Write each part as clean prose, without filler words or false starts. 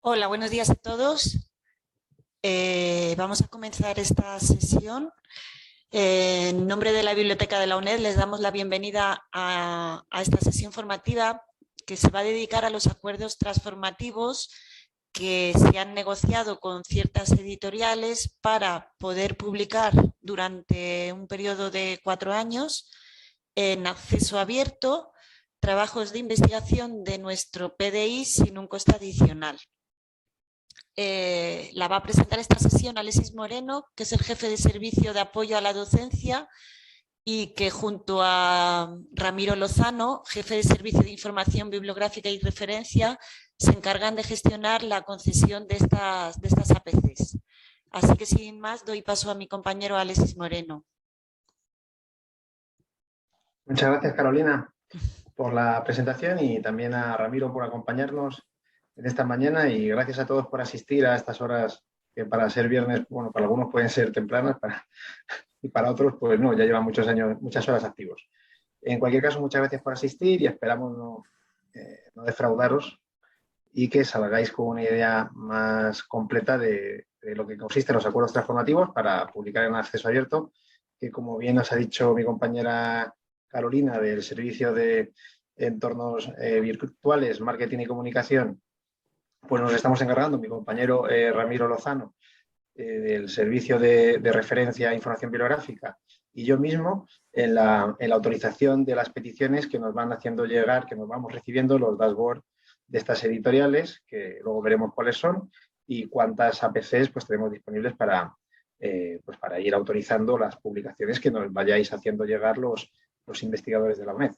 Hola, buenos días a todos. Vamos a comenzar esta sesión. En nombre de la Biblioteca de la UNED les damos la bienvenida a esta sesión formativa que se va a dedicar a los acuerdos transformativos que se han negociado con ciertas editoriales para poder publicar durante un periodo de 4 años en acceso abierto trabajos de investigación de nuestro PDI sin un coste adicional. La va a presentar esta sesión Alexis Moreno, que es el jefe de servicio de apoyo a la docencia y que junto a Ramiro Lozano, jefe de servicio de información bibliográfica y referencia, se encargan de gestionar la concesión de estas APCs. Así que sin más doy paso a mi compañero Alexis Moreno. Muchas gracias, Carolina, por la presentación y también a Ramiro por acompañarnos en esta mañana, y gracias a todos por asistir a estas horas que para ser viernes, bueno, para algunos pueden ser tempranas y para otros pues no, ya llevan muchos años, muchas horas activos. En cualquier caso, muchas gracias por asistir y esperamos no defraudaros y que salgáis con una idea más completa de lo que consisten los acuerdos transformativos para publicar en acceso abierto, que como bien nos ha dicho mi compañera Carolina del Servicio de Entornos Virtuales, Marketing y Comunicación, pues nos estamos encargando, mi compañero Ramiro Lozano, del Servicio de Referencia e Información Bibliográfica, y yo mismo en la autorización de las peticiones que nos van haciendo llegar, que nos vamos recibiendo los dashboards de estas editoriales, que luego veremos cuáles son y cuántas APCs pues tenemos disponibles para ir autorizando las publicaciones que nos vayáis haciendo llegar los investigadores de la UNED.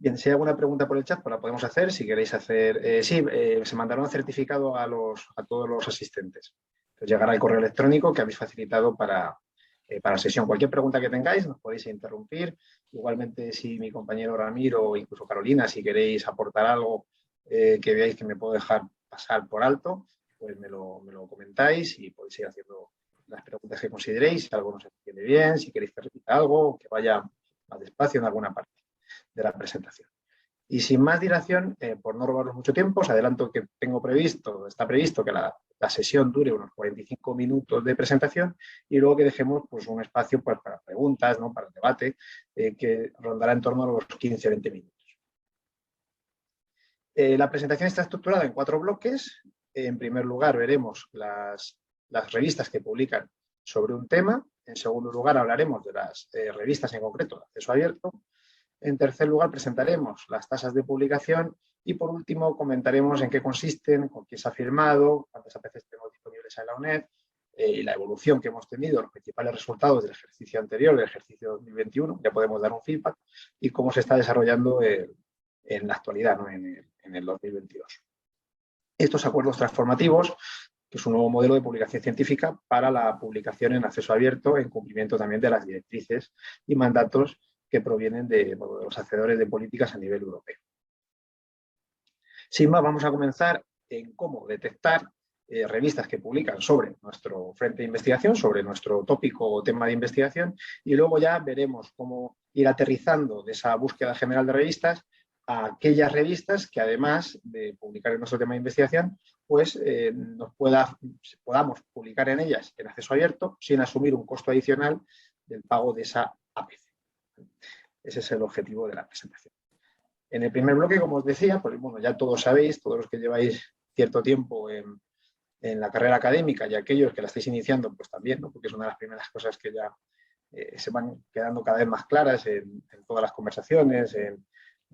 Bien, si hay alguna pregunta por el chat, pues la podemos hacer. Si queréis hacer... se mandará un certificado a todos los asistentes. Entonces llegará el correo electrónico que habéis facilitado para la sesión. Cualquier pregunta que tengáis nos podéis interrumpir. Igualmente, si mi compañero Ramiro o incluso Carolina, si queréis aportar algo que veáis que me puedo dejar pasar por alto, pues me lo comentáis y podéis ir haciendo las preguntas que consideréis. Si algo no se entiende bien, si queréis que repita algo, que vaya más despacio en alguna parte de la presentación. Y sin más dilación, por no robaros mucho tiempo, os adelanto que está previsto que la sesión dure unos 45 minutos de presentación y luego que dejemos pues, un espacio pues, para preguntas, ¿no? Para el debate, que rondará en torno a los 15-20 minutos. La presentación está estructurada en 4 bloques. En primer lugar, veremos las revistas que publican sobre un tema. En segundo lugar, hablaremos de las revistas en concreto de acceso abierto. En tercer lugar, presentaremos las tasas de publicación y, por último, comentaremos en qué consisten, con quién se ha firmado, cuántas APCs tenemos disponibles en la UNED y la evolución que hemos tenido, los principales resultados del ejercicio anterior, del ejercicio 2021, ya podemos dar un feedback, y cómo se está desarrollando en la actualidad, ¿no? en el 2022. Estos acuerdos transformativos, que es un nuevo modelo de publicación científica para la publicación en acceso abierto, en cumplimiento también de las directrices y mandatos que provienen de los hacedores de políticas a nivel europeo. Sin más, vamos a comenzar en cómo detectar revistas que publican sobre nuestro frente de investigación, sobre nuestro tópico o tema de investigación, y luego ya veremos cómo ir aterrizando de esa búsqueda general de revistas a aquellas revistas que, además de publicar en nuestro tema de investigación, pues podamos publicar en ellas en acceso abierto sin asumir un costo adicional del pago de esa APC. Ese es el objetivo de la presentación. En el primer bloque, como os decía, pues bueno, ya todos sabéis, todos los que lleváis cierto tiempo en la carrera académica y aquellos que la estáis iniciando, pues también, ¿no? Porque es una de las primeras cosas que ya se van quedando cada vez más claras en todas las conversaciones, en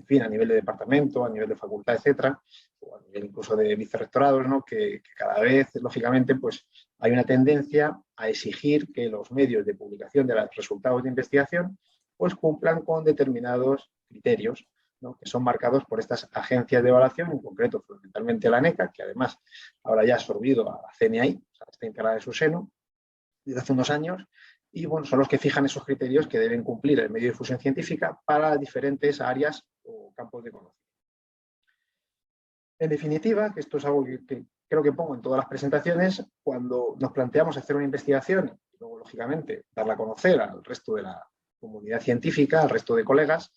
fin, a nivel de departamento, a nivel de facultad, etcétera, o a nivel incluso de vicerrectorados, ¿no? que cada vez, lógicamente, pues hay una tendencia a exigir que los medios de publicación de los resultados de investigación pues cumplan con determinados criterios, ¿no? Que son marcados por estas agencias de evaluación, en concreto fundamentalmente la ANECA, que además ahora ya ha absorbido a la CNI, o sea, está integrada en su seno desde hace unos años, y bueno, son los que fijan esos criterios que deben cumplir el medio de difusión científica para diferentes áreas o campos de conocimiento. En definitiva, que esto es algo que creo que pongo en todas las presentaciones, cuando nos planteamos hacer una investigación y luego, lógicamente, darla a conocer al resto de la comunidad científica, al resto de colegas,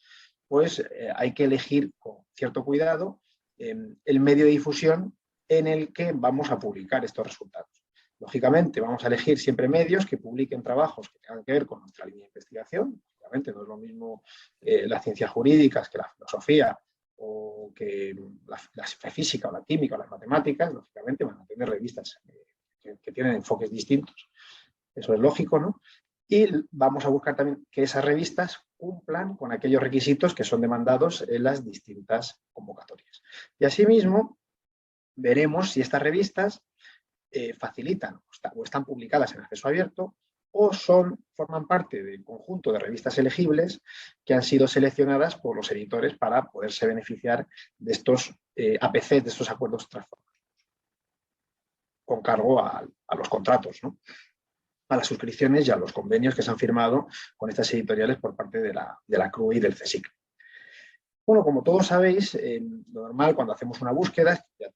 pues hay que elegir con cierto cuidado el medio de difusión en el que vamos a publicar estos resultados. Lógicamente, vamos a elegir siempre medios que publiquen trabajos que tengan que ver con nuestra línea de investigación. Obviamente no es lo mismo las ciencias jurídicas que la filosofía o que la física o la química o las matemáticas. Lógicamente van a tener revistas que tienen enfoques distintos. Eso es lógico, ¿no? Y vamos a buscar también que esas revistas cumplan con aquellos requisitos que son demandados en las distintas convocatorias. Y asimismo, veremos si estas revistas facilitan o están publicadas en acceso abierto o forman parte del conjunto de revistas elegibles que han sido seleccionadas por los editores para poderse beneficiar de estos APC, de estos acuerdos transformados, con cargo a los contratos, ¿no? A las suscripciones y a los convenios que se han firmado con estas editoriales por parte de la CRUE y del CSIC. Bueno, como todos sabéis, lo normal cuando hacemos una búsqueda es que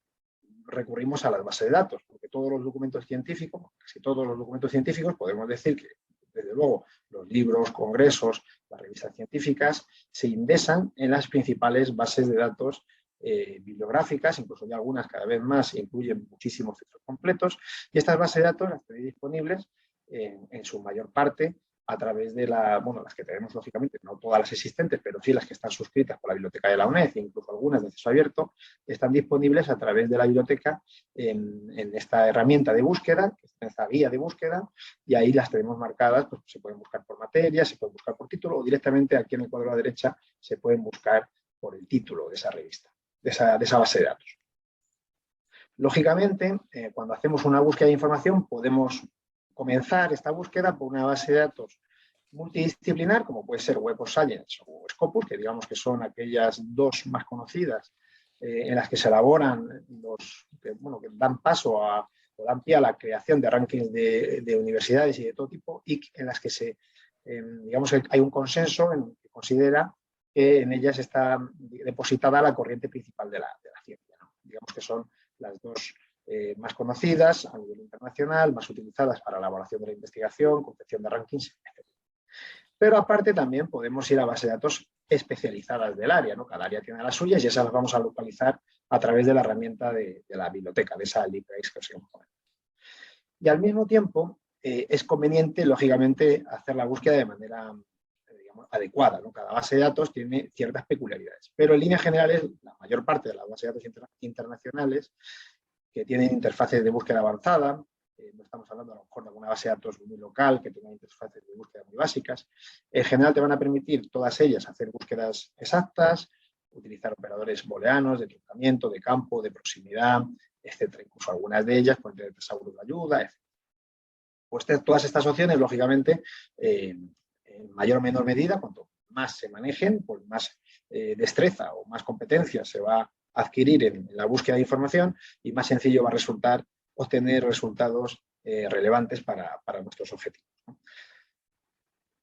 recurrimos a las bases de datos, porque todos los documentos científicos, casi todos los documentos científicos, podemos decir que, desde luego, los libros, congresos, las revistas científicas, se indexan en las principales bases de datos bibliográficas, incluso ya algunas cada vez más incluyen muchísimos textos completos, y estas bases de datos las tenéis disponibles en su mayor parte a través de las que tenemos, lógicamente, no todas las existentes, pero sí las que están suscritas por la biblioteca de la UNED, e incluso algunas de acceso abierto, están disponibles a través de la biblioteca en esta herramienta de búsqueda, en esta guía de búsqueda, y ahí las tenemos marcadas, pues se pueden buscar por materia, se pueden buscar por título, o directamente aquí en el cuadro a la derecha se pueden buscar por el título de esa revista, de esa base de datos. Lógicamente, cuando hacemos una búsqueda de información, podemos comenzar esta búsqueda por una base de datos multidisciplinar, como puede ser Web of Science o Scopus, que digamos que son aquellas dos más conocidas en las que se elaboran que dan paso o dan pie a la creación de rankings de universidades y de todo tipo, y en las que digamos que hay un consenso que considera que en ellas está depositada la corriente principal de la ciencia, ¿no? Digamos que son las dos más conocidas a nivel internacional, más utilizadas para la elaboración de la investigación, confección de rankings, etc. Pero aparte también podemos ir a bases de datos especializadas del área, ¿no? Cada área tiene las suyas y esas las vamos a localizar a través de la herramienta de la biblioteca, de esa LibreX que os hemos comentado. Y al mismo tiempo es conveniente, lógicamente, hacer la búsqueda de manera adecuada, ¿no? Cada base de datos tiene ciertas peculiaridades, pero en líneas generales la mayor parte de las bases de datos internacionales que tienen interfaces de búsqueda avanzada, no estamos hablando a lo mejor de alguna base de datos muy local que tenga interfaces de búsqueda muy básicas, en general te van a permitir todas ellas hacer búsquedas exactas, utilizar operadores booleanos de truncamiento, de campo, de proximidad, etcétera. Incluso algunas de ellas pueden tener tesaurus de ayuda, etc. Pues todas estas opciones, lógicamente, en mayor o menor medida, cuanto más se manejen, pues más destreza o más competencia se va a adquirir en la búsqueda de información y más sencillo va a resultar obtener resultados relevantes para nuestros objetivos, ¿no?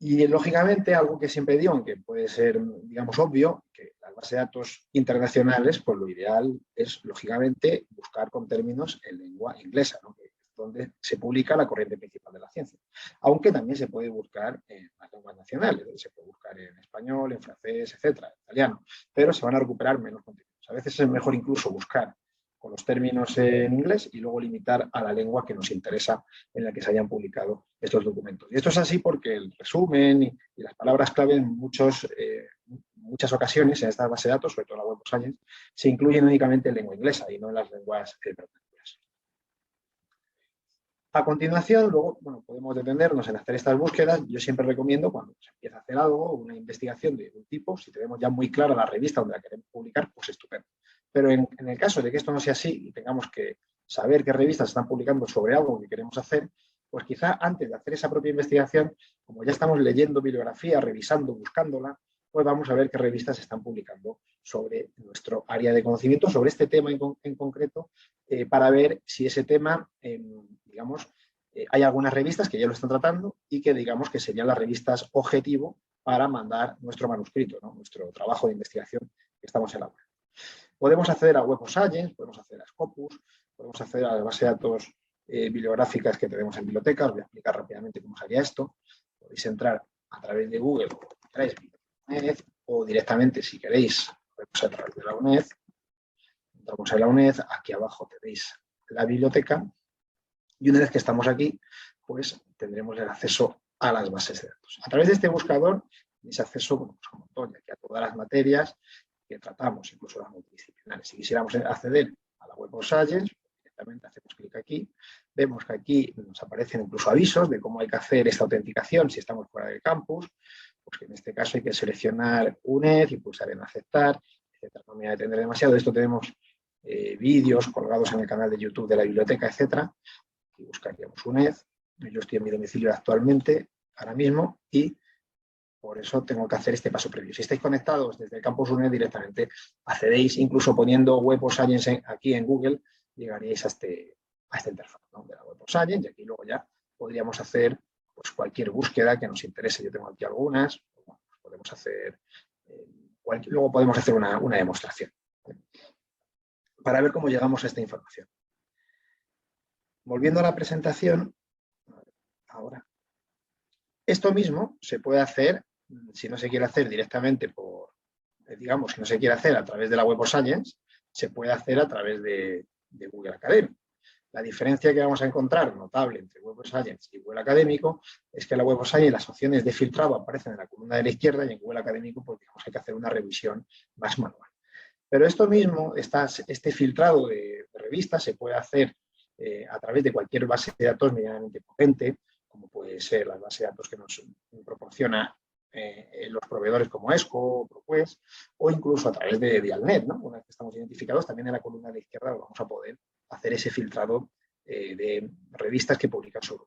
Y, lógicamente, algo que siempre digo, aunque puede ser, digamos, obvio, que las bases de datos internacionales, pues lo ideal es, lógicamente, buscar con términos en lengua inglesa, ¿no? Que es donde se publica la corriente principal de la ciencia. Aunque también se puede buscar en las lenguas nacionales, se puede buscar en español, en francés, etcétera, en italiano, pero se van a recuperar menos contenidos. A veces es mejor incluso buscar con los términos en inglés y luego limitar a la lengua que nos interesa en la que se hayan publicado estos documentos. Y esto es así porque el resumen y las palabras clave en muchas ocasiones en estas bases de datos, sobre todo en la Web of Science, se incluyen únicamente en lengua inglesa y no en las lenguas vernáculas. A continuación, luego, podemos detenernos en hacer estas búsquedas. Yo siempre recomiendo, cuando se empieza a hacer algo, una investigación de un tipo, si tenemos ya muy clara la revista donde la queremos publicar, pues estupendo. Pero en el caso de que esto no sea así y tengamos que saber qué revistas están publicando sobre algo que queremos hacer, pues quizá antes de hacer esa propia investigación, como ya estamos leyendo bibliografía, revisando, buscándola, pues vamos a ver qué revistas están publicando sobre nuestro área de conocimiento, sobre este tema en concreto, para ver si ese tema, hay algunas revistas que ya lo están tratando y que digamos que serían las revistas objetivo para mandar nuestro manuscrito, ¿no? Nuestro trabajo de investigación que estamos elaborando. Podemos acceder a Web of Science, podemos acceder a Scopus, podemos acceder a la base de datos bibliográficas que tenemos en biblioteca. Os voy a explicar rápidamente cómo sería esto. Podéis entrar a través de Google o directamente, si queréis, a través de la UNED. entramos en la UNED, aquí abajo tenéis la biblioteca y una vez que estamos aquí, pues tendremos el acceso a las bases de datos. A través de este buscador tenéis acceso, bueno, pues, a un montón, aquí a todas las materias que tratamos, incluso las multidisciplinares. Si quisiéramos acceder a la Web of Science, directamente hacemos clic aquí, vemos que aquí nos aparecen incluso avisos de cómo hay que hacer esta autenticación si estamos fuera del campus, pues que en este caso hay que seleccionar UNED y pulsar en aceptar, etcétera. No me voy a detener demasiado, de esto tenemos vídeos colgados en el canal de YouTube de la biblioteca, etcétera. Aquí buscaríamos UNED, yo estoy en mi domicilio actualmente, ahora mismo, y por eso tengo que hacer este paso previo. Si estáis conectados desde el campus UNED directamente, accedéis, incluso poniendo Web of Science aquí en Google, llegaríais a esta interfaz, ¿no?, de la Web of Science, y aquí luego ya podríamos hacer pues, cualquier búsqueda que nos interese. Yo tengo aquí algunas, bueno, pues podemos hacer, luego podemos hacer una demostración, ¿eh?, para ver cómo llegamos a esta información. Volviendo a la presentación, ahora, esto mismo se puede hacer, si no se quiere hacer directamente por, digamos, si no se quiere hacer a través de la Web of Science, se puede hacer a través de Google Academy. La diferencia que vamos a encontrar notable entre Web of Science y Google Académico es que en la Web of Science las opciones de filtrado aparecen en la columna de la izquierda y en Google Académico pues, digamos, hay que hacer una revisión más manual. Pero esto mismo, este filtrado de revistas se puede hacer a través de cualquier base de datos medianamente potente, como puede ser la base de datos que nos proporciona los proveedores como ESCO, ProQuest, o incluso a través de Dialnet, ¿no? Una vez que estamos identificados, también en la columna de la izquierda vamos a poder hacer ese filtrado de revistas que publican sobre.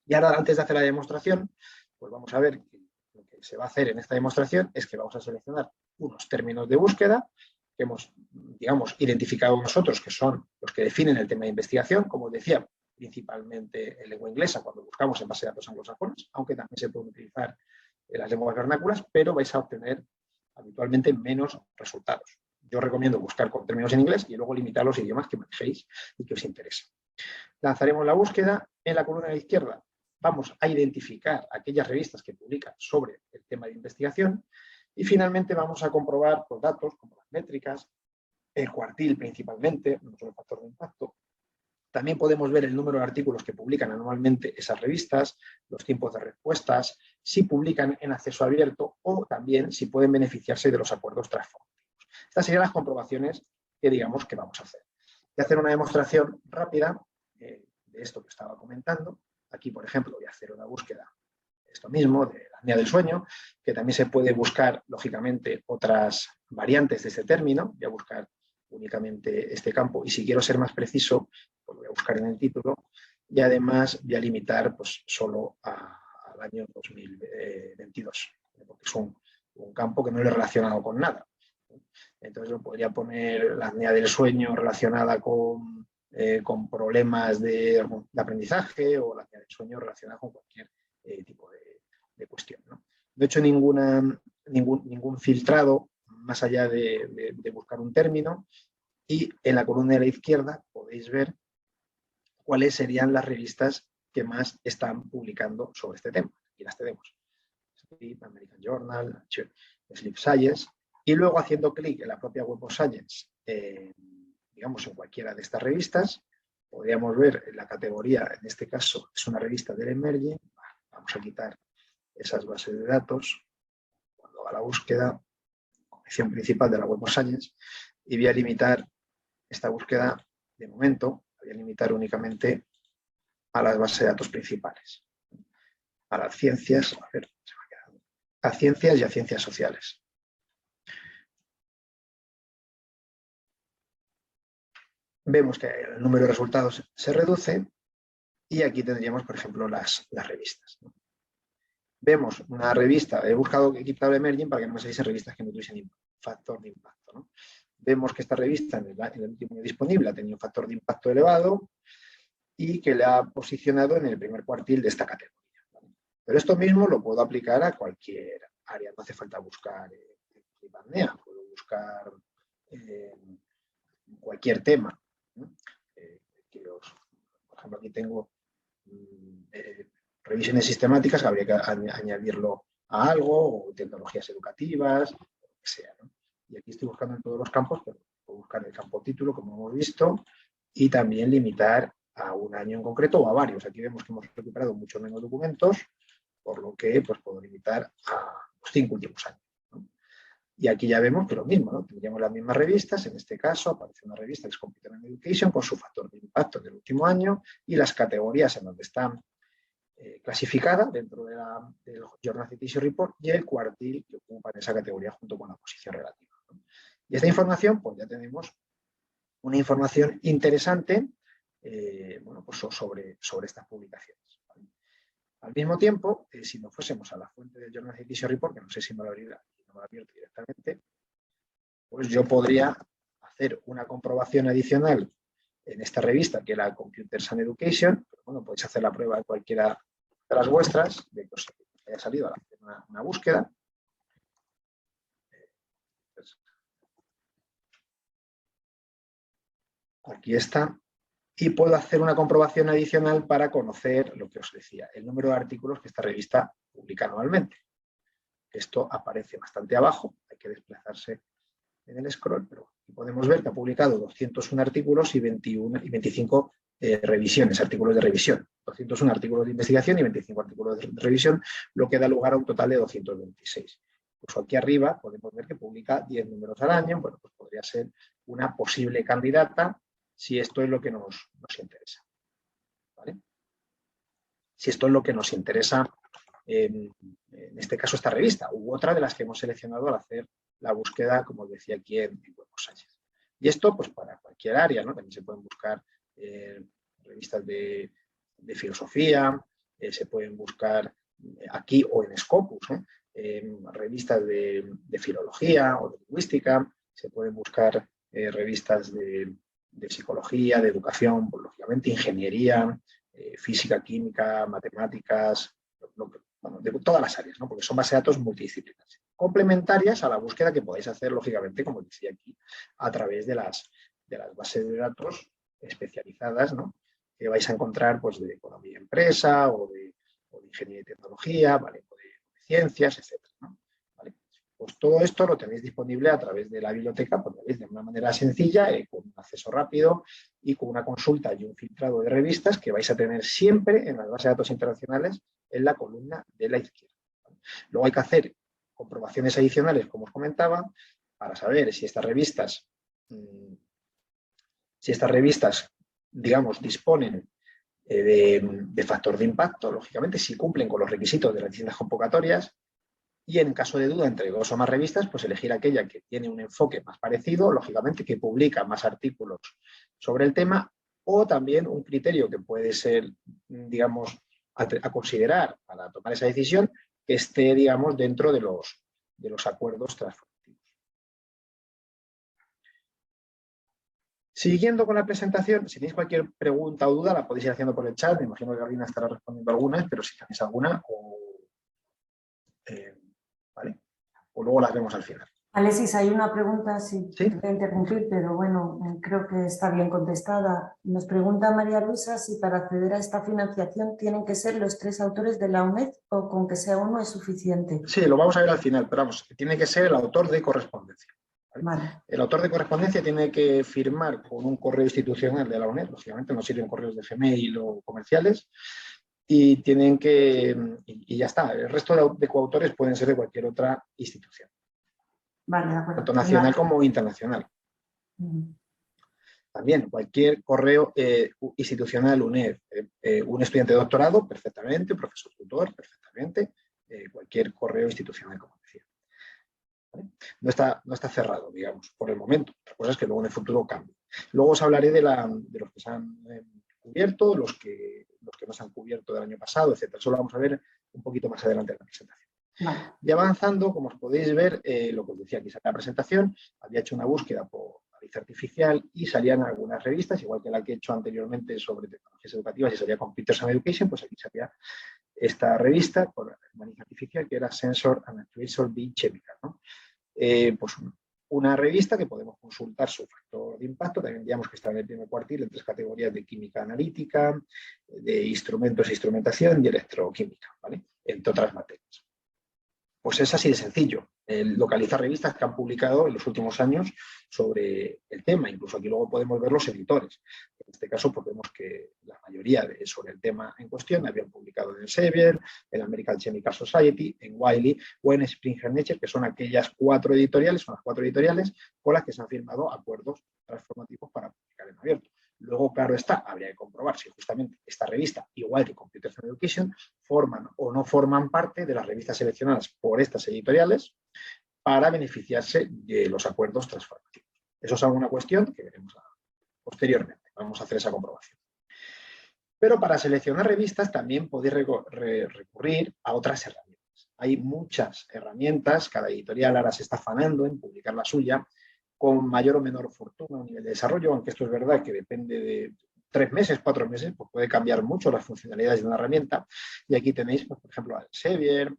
Y ahora, antes de hacer la demostración, pues vamos a ver que lo que se va a hacer en esta demostración es que vamos a seleccionar unos términos de búsqueda que hemos, digamos, identificado nosotros, que son los que definen el tema de investigación, como os decía, principalmente en lengua inglesa, cuando buscamos en base de datos anglosajones, aunque también se pueden utilizar las lenguas vernáculas, pero vais a obtener habitualmente menos resultados. Yo recomiendo buscar con términos en inglés y luego limitar los idiomas que manejéis y que os interesen. Lanzaremos la búsqueda. En la columna de la izquierda vamos a identificar aquellas revistas que publican sobre el tema de investigación y finalmente vamos a comprobar los datos como las métricas, el cuartil principalmente, no solo el factor de impacto. También podemos ver el número de artículos que publican anualmente esas revistas, los tiempos de respuestas, si publican en acceso abierto o también si pueden beneficiarse de los acuerdos transformativos. Estas serían las comprobaciones que digamos que vamos a hacer. Voy a hacer una demostración rápida de esto que estaba comentando. Aquí, por ejemplo, voy a hacer una búsqueda de esto mismo, de la apnea del sueño, que también se puede buscar, lógicamente, otras variantes de este término. Voy a buscar únicamente este campo y si quiero ser más preciso, pues voy a buscar en el título y además voy a limitar pues, solo al año 2022, porque es un campo que no es relacionado con nada. Entonces yo podría poner la apnea del sueño relacionada con problemas de aprendizaje o la apnea del sueño relacionada con cualquier tipo de cuestión, ¿no? No he hecho ningún filtrado más allá de buscar un término y en la columna de la izquierda podéis ver cuáles serían las revistas que más están publicando sobre este tema. Aquí las tenemos. American Journal, Sleep Science, y luego haciendo clic en la propia Web of Science, digamos en cualquiera de estas revistas, podríamos ver en la categoría, en este caso es una revista del Emerging, vamos a quitar esas bases de datos, cuando haga la búsqueda, opción principal de la Web of Science, y voy a limitar esta búsqueda, de momento, voy a limitar únicamente a las bases de datos principales, a las ciencias, a ciencias y a ciencias sociales. Vemos que el número de resultados se reduce y aquí tendríamos, por ejemplo, las revistas, ¿no? Vemos una revista, he buscado equipable Emerging para que no me saliesen revistas que no tuviesen factor de impacto, ¿no? Vemos que esta revista en el último año disponible ha tenido un factor de impacto elevado y que le ha posicionado en el primer cuartil de esta categoría, ¿vale? Pero esto mismo lo puedo aplicar a cualquier área, no hace falta buscar apnea, puedo buscar cualquier tema, ¿no? Por ejemplo, aquí tengo revisiones sistemáticas que habría que añadirlo a algo, o tecnologías educativas, lo que sea, ¿no? Y aquí estoy buscando en todos los campos, pero puede buscar el campo título, como hemos visto, y también limitar a un año en concreto o a varios. Aquí vemos que hemos recuperado mucho menos documentos, por lo que pues, puedo limitar a los 5 últimos años, ¿no? Y aquí ya vemos que lo mismo, ¿no? Tendríamos las mismas revistas. En este caso aparece una revista que es Computer and Education con su factor de impacto del último año y las categorías en donde están clasificadas dentro del Journal Citation Report y el cuartil que ocupa en esa categoría junto con la posición relativa, ¿no? Y esta información, pues ya tenemos una información interesante bueno, pues sobre estas publicaciones, ¿vale? Al mismo tiempo, si nos fuésemos a la fuente del Journal Citation Report, que no sé si me lo ha abierto directamente, pues yo podría hacer una comprobación adicional en esta revista, que era Computers and Education. Pero bueno, podéis hacer la prueba de cualquiera de las vuestras, de que os haya salido al hacer una búsqueda. Aquí está. Y puedo hacer una comprobación adicional para conocer lo que os decía, el número de artículos que esta revista publica anualmente. Esto aparece bastante abajo, hay que desplazarse en el scroll, pero aquí podemos ver que ha publicado 201 artículos y 25 revisiones, artículos de revisión. 201 artículos de investigación y 25 artículos de revisión, lo que da lugar a un total de 226. Pues aquí arriba podemos ver que publica 10 números al año. Bueno, pues podría ser una posible candidata si esto es lo que nos interesa, ¿vale? Si esto es lo que nos interesa, en este caso esta revista, u otra de las que hemos seleccionado al hacer la búsqueda, como decía aquí en Web of Science. Y esto pues para cualquier área, ¿no? También se pueden buscar revistas de filosofía, se pueden buscar aquí o en Scopus, revistas de filología o de lingüística, se pueden buscar revistas de psicología, de educación, pues, lógicamente ingeniería, física, química, matemáticas, bueno, de todas las áreas, ¿no? Porque son bases de datos multidisciplinarias, complementarias a la búsqueda que podéis hacer, lógicamente, como decía aquí, a través de las bases de datos especializadas, ¿no? Que vais a encontrar pues, de economía y empresa o de ingeniería y tecnología, ¿vale? O de ciencias, etcétera, ¿no? ¿Vale? Pues todo esto lo tenéis disponible a través de la biblioteca, pues, ¿veis? De una manera sencilla, con un acceso rápido y con una consulta y un filtrado de revistas que vais a tener siempre en las bases de datos internacionales en la columna de la izquierda, ¿vale? Luego hay que hacer comprobaciones adicionales, como os comentaba, para saber si estas revistas, digamos, disponen de factor de impacto, lógicamente, si cumplen con los requisitos de las distintas convocatorias. Y en caso de duda entre dos o más revistas, pues elegir aquella que tiene un enfoque más parecido, lógicamente, que publica más artículos sobre el tema, o también un criterio que puede ser, digamos, a considerar para tomar esa decisión, que esté, digamos, dentro de los acuerdos transformativos. Siguiendo con la presentación, si tenéis cualquier pregunta o duda, la podéis ir haciendo por el chat. Me imagino que Carolina estará respondiendo algunas, pero si tenéis alguna, ¿vale? O luego las vemos al final. Alexis, hay una pregunta, si ¿Sí? te voy a interrumpir, pero bueno, creo que está bien contestada. Nos pregunta María Luisa si para acceder a esta financiación tienen que ser los 3 autores de la UNED o con que sea uno es suficiente. Sí, lo vamos a ver al final, pero vamos, tiene que ser el autor de correspondencia, ¿vale? Vale. El autor de correspondencia tiene que firmar con un correo institucional de la UNED, lógicamente no sirven correos de Gmail o comerciales, y tienen que, y ya está, el resto de coautores pueden ser de cualquier otra institución. Vale, de acuerdo. Tanto nacional como internacional. También cualquier correo institucional UNED, un estudiante de doctorado, perfectamente, un profesor tutor, perfectamente, cualquier correo institucional, como decía. ¿Vale? No está cerrado, digamos, por el momento. Otra cosa es que luego en el futuro cambie. Luego os hablaré de los que se han cubierto, los que no se han cubierto del año pasado, etc. Eso lo vamos a ver un poquito más adelante en la presentación. Vale. Y avanzando, como os podéis ver, lo que os decía aquí en la presentación, había hecho una búsqueda por nariz artificial y salían algunas revistas, igual que la que he hecho anteriormente sobre tecnologías educativas y salía Computers and Education, pues aquí salía esta revista por nariz artificial que era Sensor and Actuator Biochemical, ¿no? Pues una revista que podemos consultar su factor de impacto, también digamos que está en el primer cuartil en 3 categorías de química analítica, de instrumentos e instrumentación y electroquímica, ¿vale? Entre otras materias. Pues es así de sencillo. localizar revistas que han publicado en los últimos años sobre el tema. Incluso aquí luego podemos ver los editores. En este caso, pues vemos que la mayoría sobre el tema en cuestión habían publicado en Elsevier, en American Chemical Society, en Wiley o en Springer Nature, que son aquellas cuatro editoriales, son las cuatro editoriales con las que se han firmado acuerdos transformativos para publicar en abierto. Luego, claro está, habría que comprobar si justamente esta revista, igual que Computer Science Education, forman o no forman parte de las revistas seleccionadas por estas editoriales para beneficiarse de los acuerdos transformativos. Eso es alguna cuestión que veremos posteriormente. Vamos a hacer esa comprobación. Pero para seleccionar revistas también podéis recurrir a otras herramientas. Hay muchas herramientas, cada editorial ahora se está afanando en publicar la suya, con mayor o menor fortuna o nivel de desarrollo, aunque esto es verdad que depende de 3 meses, 4 meses, pues puede cambiar mucho las funcionalidades de una herramienta. Y aquí tenéis, pues, por ejemplo, a Elsevier,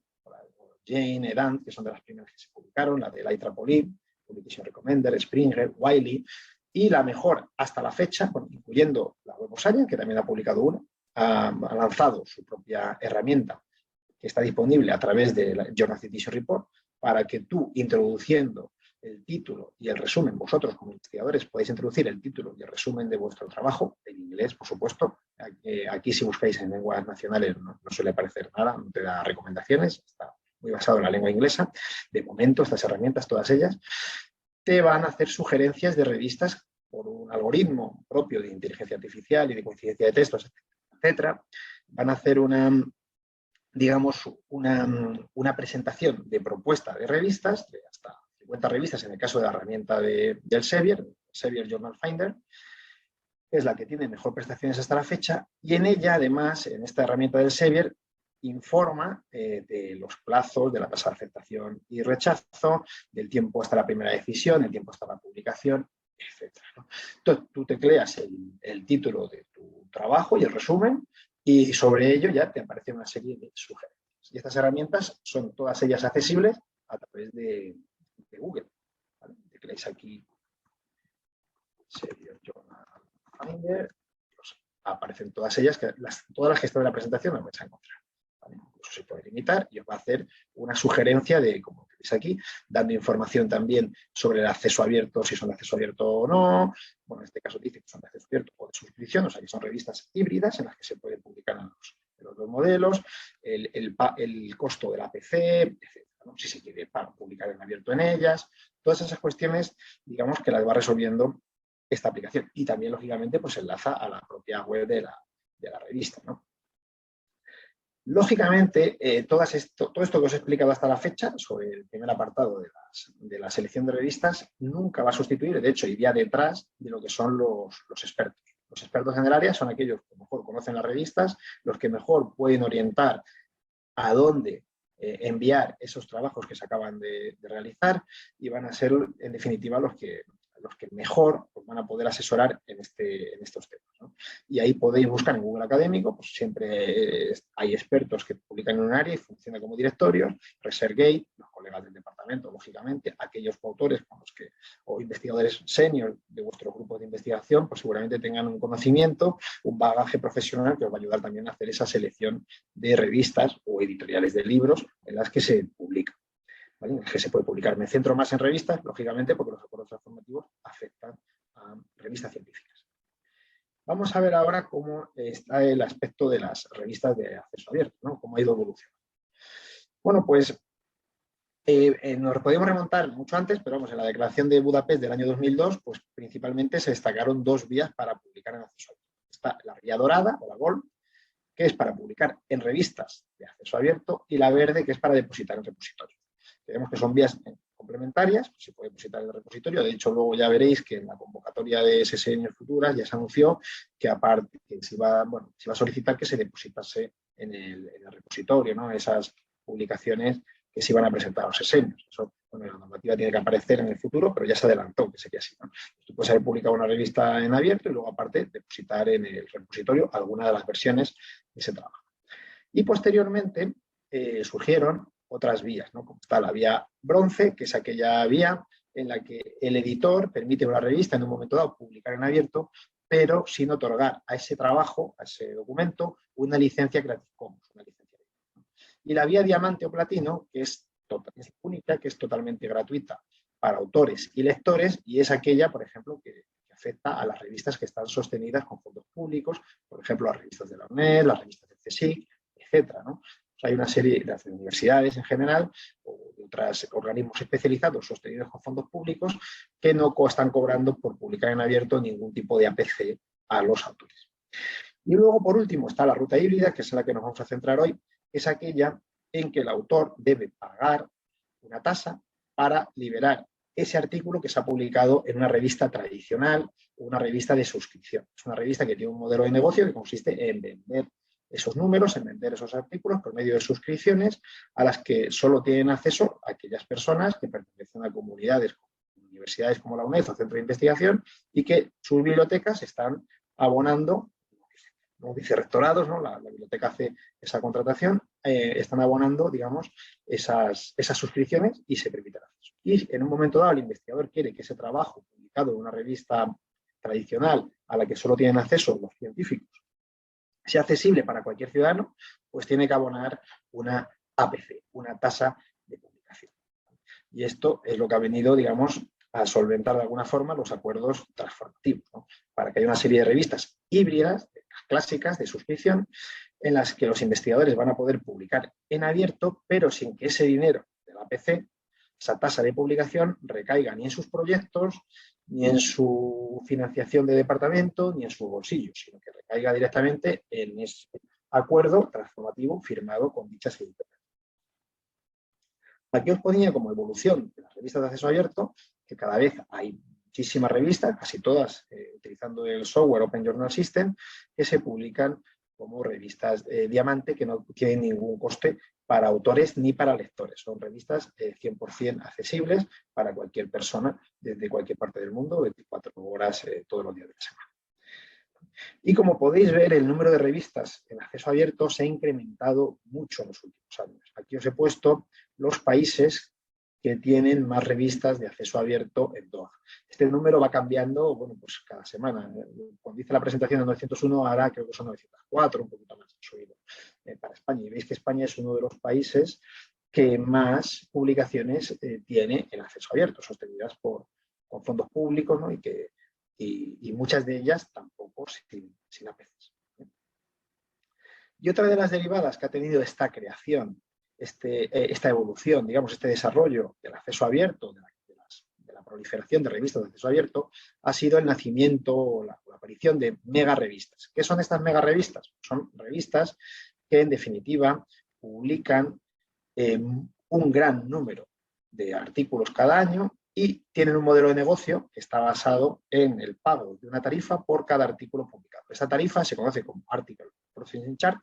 Jane, Edant, que son de las primeras que se publicaron, la de IEEE, Publication Recommender, Springer, Wiley, y la mejor hasta la fecha, incluyendo la Web of Science, que también ha publicado una, ha lanzado su propia herramienta que está disponible a través de la Journal Citation Report, para que tú, introduciendo el título y el resumen, vosotros como investigadores podéis introducir el título y el resumen de vuestro trabajo, en inglés, por supuesto. Aquí si buscáis en lenguas nacionales no suele aparecer nada, no te da recomendaciones, está muy basado en la lengua inglesa. De momento, estas herramientas, todas ellas, te van a hacer sugerencias de revistas por un algoritmo propio de inteligencia artificial y de coincidencia de textos, etcétera. Van a hacer digamos, una presentación de propuesta de revistas, de hasta 50 revistas en el caso de la herramienta del Elsevier Journal Finder, que es la que tiene mejor prestaciones hasta la fecha, y en ella, además, en esta herramienta del Elsevier, informa de los plazos, de la tasa de aceptación y rechazo, del tiempo hasta la primera decisión, el tiempo hasta la publicación, etc. Entonces, tú tecleas el título de tu trabajo y el resumen, y sobre ello ya te aparece una serie de sugerencias. Y estas herramientas son todas ellas accesibles a través de Google. ¿Vale? Tecleáis aquí Elsevier Journal Finder, pues aparecen todas ellas, todas las que están en la presentación las vais a encontrar. ¿Vale? Incluso se puede limitar y os va a hacer una sugerencia de, como veis aquí, dando información también sobre el acceso abierto, si son de acceso abierto o no. Bueno, en este caso dice que son de acceso abierto o de suscripción, o sea que son revistas híbridas en las que se puede publicar en los dos modelos, el costo del APC, etc. ¿no? Si se quiere publicar en abierto en ellas, todas esas cuestiones, digamos que las va resolviendo esta aplicación. Y también, lógicamente, pues enlaza a la propia web de la revista, ¿no? Lógicamente, todo esto que os he explicado hasta la fecha sobre el primer apartado de la selección de revistas nunca va a sustituir, de hecho, iría detrás de lo que son los expertos. Los expertos en el área son aquellos que mejor conocen las revistas, los que mejor pueden orientar a dónde enviar esos trabajos que se acaban de realizar, y van a ser, en definitiva, los que mejor pues, van a poder asesorar en estos temas, ¿no? Y ahí podéis buscar en Google Académico, pues siempre hay expertos que publican en un área y funcionan como directorios, ResearchGate, los colegas del departamento, lógicamente, aquellos coautores con los o investigadores senior de vuestros grupos de investigación, pues seguramente tengan un conocimiento, un bagaje profesional que os va a ayudar también a hacer esa selección de revistas o editoriales de libros en las que se publican. ¿Vale? Que se puede publicar. Me centro más en revistas, lógicamente, porque los acuerdos transformativos afectan a revistas científicas. Vamos a ver ahora cómo está el aspecto de las revistas de acceso abierto, ¿no? Cómo ha ido evolucionando. Bueno, pues nos podemos remontar mucho antes, pero vamos, en la Declaración de Budapest del año 2002, pues principalmente se destacaron 2 vías para publicar en acceso abierto. Está la vía dorada, o la Gold, que es para publicar en revistas de acceso abierto, y la verde, que es para depositar en repositorio. Tenemos que son vías complementarias, pues se puede depositar en el repositorio. De hecho, luego ya veréis que en la convocatoria de sesiones futuras ya se anunció que aparte que se iba a solicitar que se depositase en el repositorio, ¿no? Esas publicaciones que se iban a presentar a los sesenios. Eso, bueno, la normativa tiene que aparecer en el futuro, pero ya se adelantó que sería así, ¿no? Tú puedes haber publicado una revista en abierto y luego aparte depositar en el repositorio alguna de las versiones de ese trabajo. Y posteriormente surgieron otras vías, ¿no? Como está la vía bronce, que es aquella vía en la que el editor permite a una revista en un momento dado publicar en abierto, pero sin otorgar a ese trabajo, a ese documento, una licencia Creative Commons, una licencia. Y la vía diamante o platino, que es es la única que es totalmente gratuita para autores y lectores, y es aquella, por ejemplo, que afecta a las revistas que están sostenidas con fondos públicos, por ejemplo, las revistas de la UNED, las revistas del CSIC, etcétera, ¿no? O sea, hay una serie de las universidades en general o de otros organismos especializados sostenidos con fondos públicos que no están cobrando por publicar en abierto ningún tipo de APC a los autores. Y luego, por último, está la ruta híbrida, que es en la que nos vamos a centrar hoy, que es aquella en que el autor debe pagar una tasa para liberar ese artículo que se ha publicado en una revista tradicional o una revista de suscripción. Es una revista que tiene un modelo de negocio que consiste en vender esos números, en vender esos artículos por medio de suscripciones a las que solo tienen acceso aquellas personas que pertenecen a comunidades, universidades como la UNED o Centro de Investigación, y que sus bibliotecas están abonando, los vicerrectorados, ¿no? La biblioteca hace esa contratación, están abonando, digamos, esas suscripciones y se permite el acceso. Y en un momento dado el investigador quiere que ese trabajo publicado en una revista tradicional a la que solo tienen acceso los científicos sea accesible para cualquier ciudadano, pues tiene que abonar una APC, una tasa de publicación. Y esto es lo que ha venido, digamos, a solventar de alguna forma los acuerdos transformativos, ¿no? Para que haya una serie de revistas híbridas, clásicas, de suscripción, en las que los investigadores van a poder publicar en abierto, pero sin que ese dinero de la APC, esa tasa de publicación, recaiga ni en sus proyectos, ni en su financiación de departamento, ni en su bolsillo, sino que recaiga directamente en ese acuerdo transformativo firmado con dichas editoriales. Aquí os ponía como evolución de las revistas de acceso abierto, que cada vez hay muchísimas revistas, casi todas utilizando el software Open Journal System, que se publican como revistas diamante, que no tienen ningún coste para autores ni para lectores. Son revistas 100% accesibles para cualquier persona desde cualquier parte del mundo, 24 horas todos los días de la semana. Y como podéis ver, el número de revistas en acceso abierto se ha incrementado mucho en los últimos años. Aquí os he puesto los países que tienen más revistas de acceso abierto en DOAJ. Este número va cambiando, bueno, pues cada semana. Cuando hice la presentación de 901, ahora creo que son 904, un poquito más subido para España. Y veis que España es uno de los países que más publicaciones tiene en acceso abierto, sostenidas con fondos públicos, ¿no? Y muchas de ellas tampoco sin APCs. Y otra de las derivadas que ha tenido esta creación, esta evolución, digamos, este desarrollo del acceso abierto, de la proliferación de revistas de acceso abierto, ha sido el nacimiento o la aparición de mega revistas. ¿Qué son estas mega revistas? Son revistas que, en definitiva, publican un gran número de artículos cada año y tienen un modelo de negocio que está basado en el pago de una tarifa por cada artículo publicado. Esta tarifa se conoce como Article Processing Charge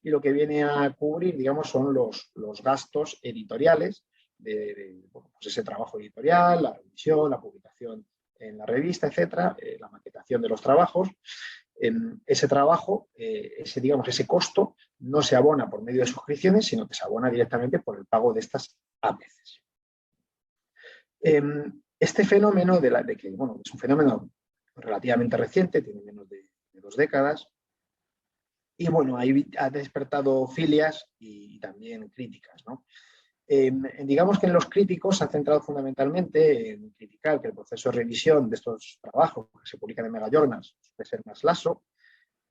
y lo que viene a cubrir, digamos, son los gastos editoriales bueno, pues ese trabajo editorial, la revisión, la publicación en la revista, etcétera, la maquetación de los trabajos. Ese trabajo, ese costo, no se abona por medio de suscripciones, sino que se abona directamente por el pago de estas APCs. Este fenómeno bueno, es un fenómeno relativamente reciente, tiene menos de 2 décadas, y bueno, ahí ha despertado filias y también críticas, ¿no? Digamos que en los críticos se ha centrado fundamentalmente en criticar que el proceso de revisión de estos trabajos que se publican en megajournals puede ser más laxo,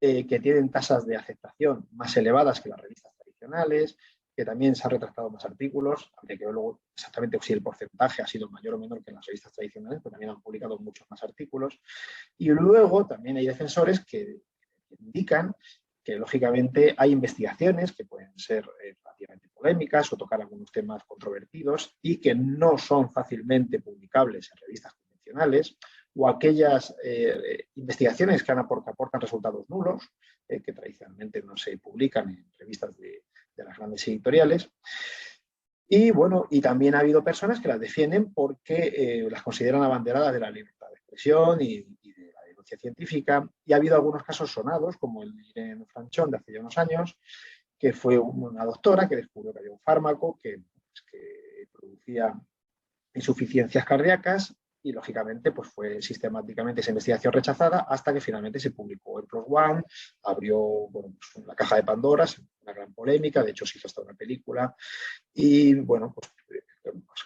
que tienen tasas de aceptación más elevadas que las revistas tradicionales, que también se han retractado más artículos, aunque que luego exactamente si el porcentaje ha sido mayor o menor que en las revistas tradicionales, pero también han publicado muchos más artículos. Y luego también hay defensores que indican que, lógicamente, hay investigaciones que pueden ser relativamente polémicas o tocar algunos temas controvertidos y que no son fácilmente publicables en revistas convencionales, o aquellas investigaciones que aportan resultados nulos, que tradicionalmente no se publican en revistas de las grandes editoriales. Y bueno, y también ha habido personas que las defienden porque las consideran abanderadas de la libertad de expresión y de la denuncia científica. Y ha habido algunos casos sonados, como el de Irene Franchón de hace ya unos años, que fue una doctora que descubrió que había un fármaco que producía insuficiencias cardíacas y lógicamente pues fue sistemáticamente esa investigación rechazada hasta que finalmente se publicó en PLOS ONE, abrió bueno, pues, la caja de Pandora, una gran polémica, de hecho se hizo hasta una película y bueno, pues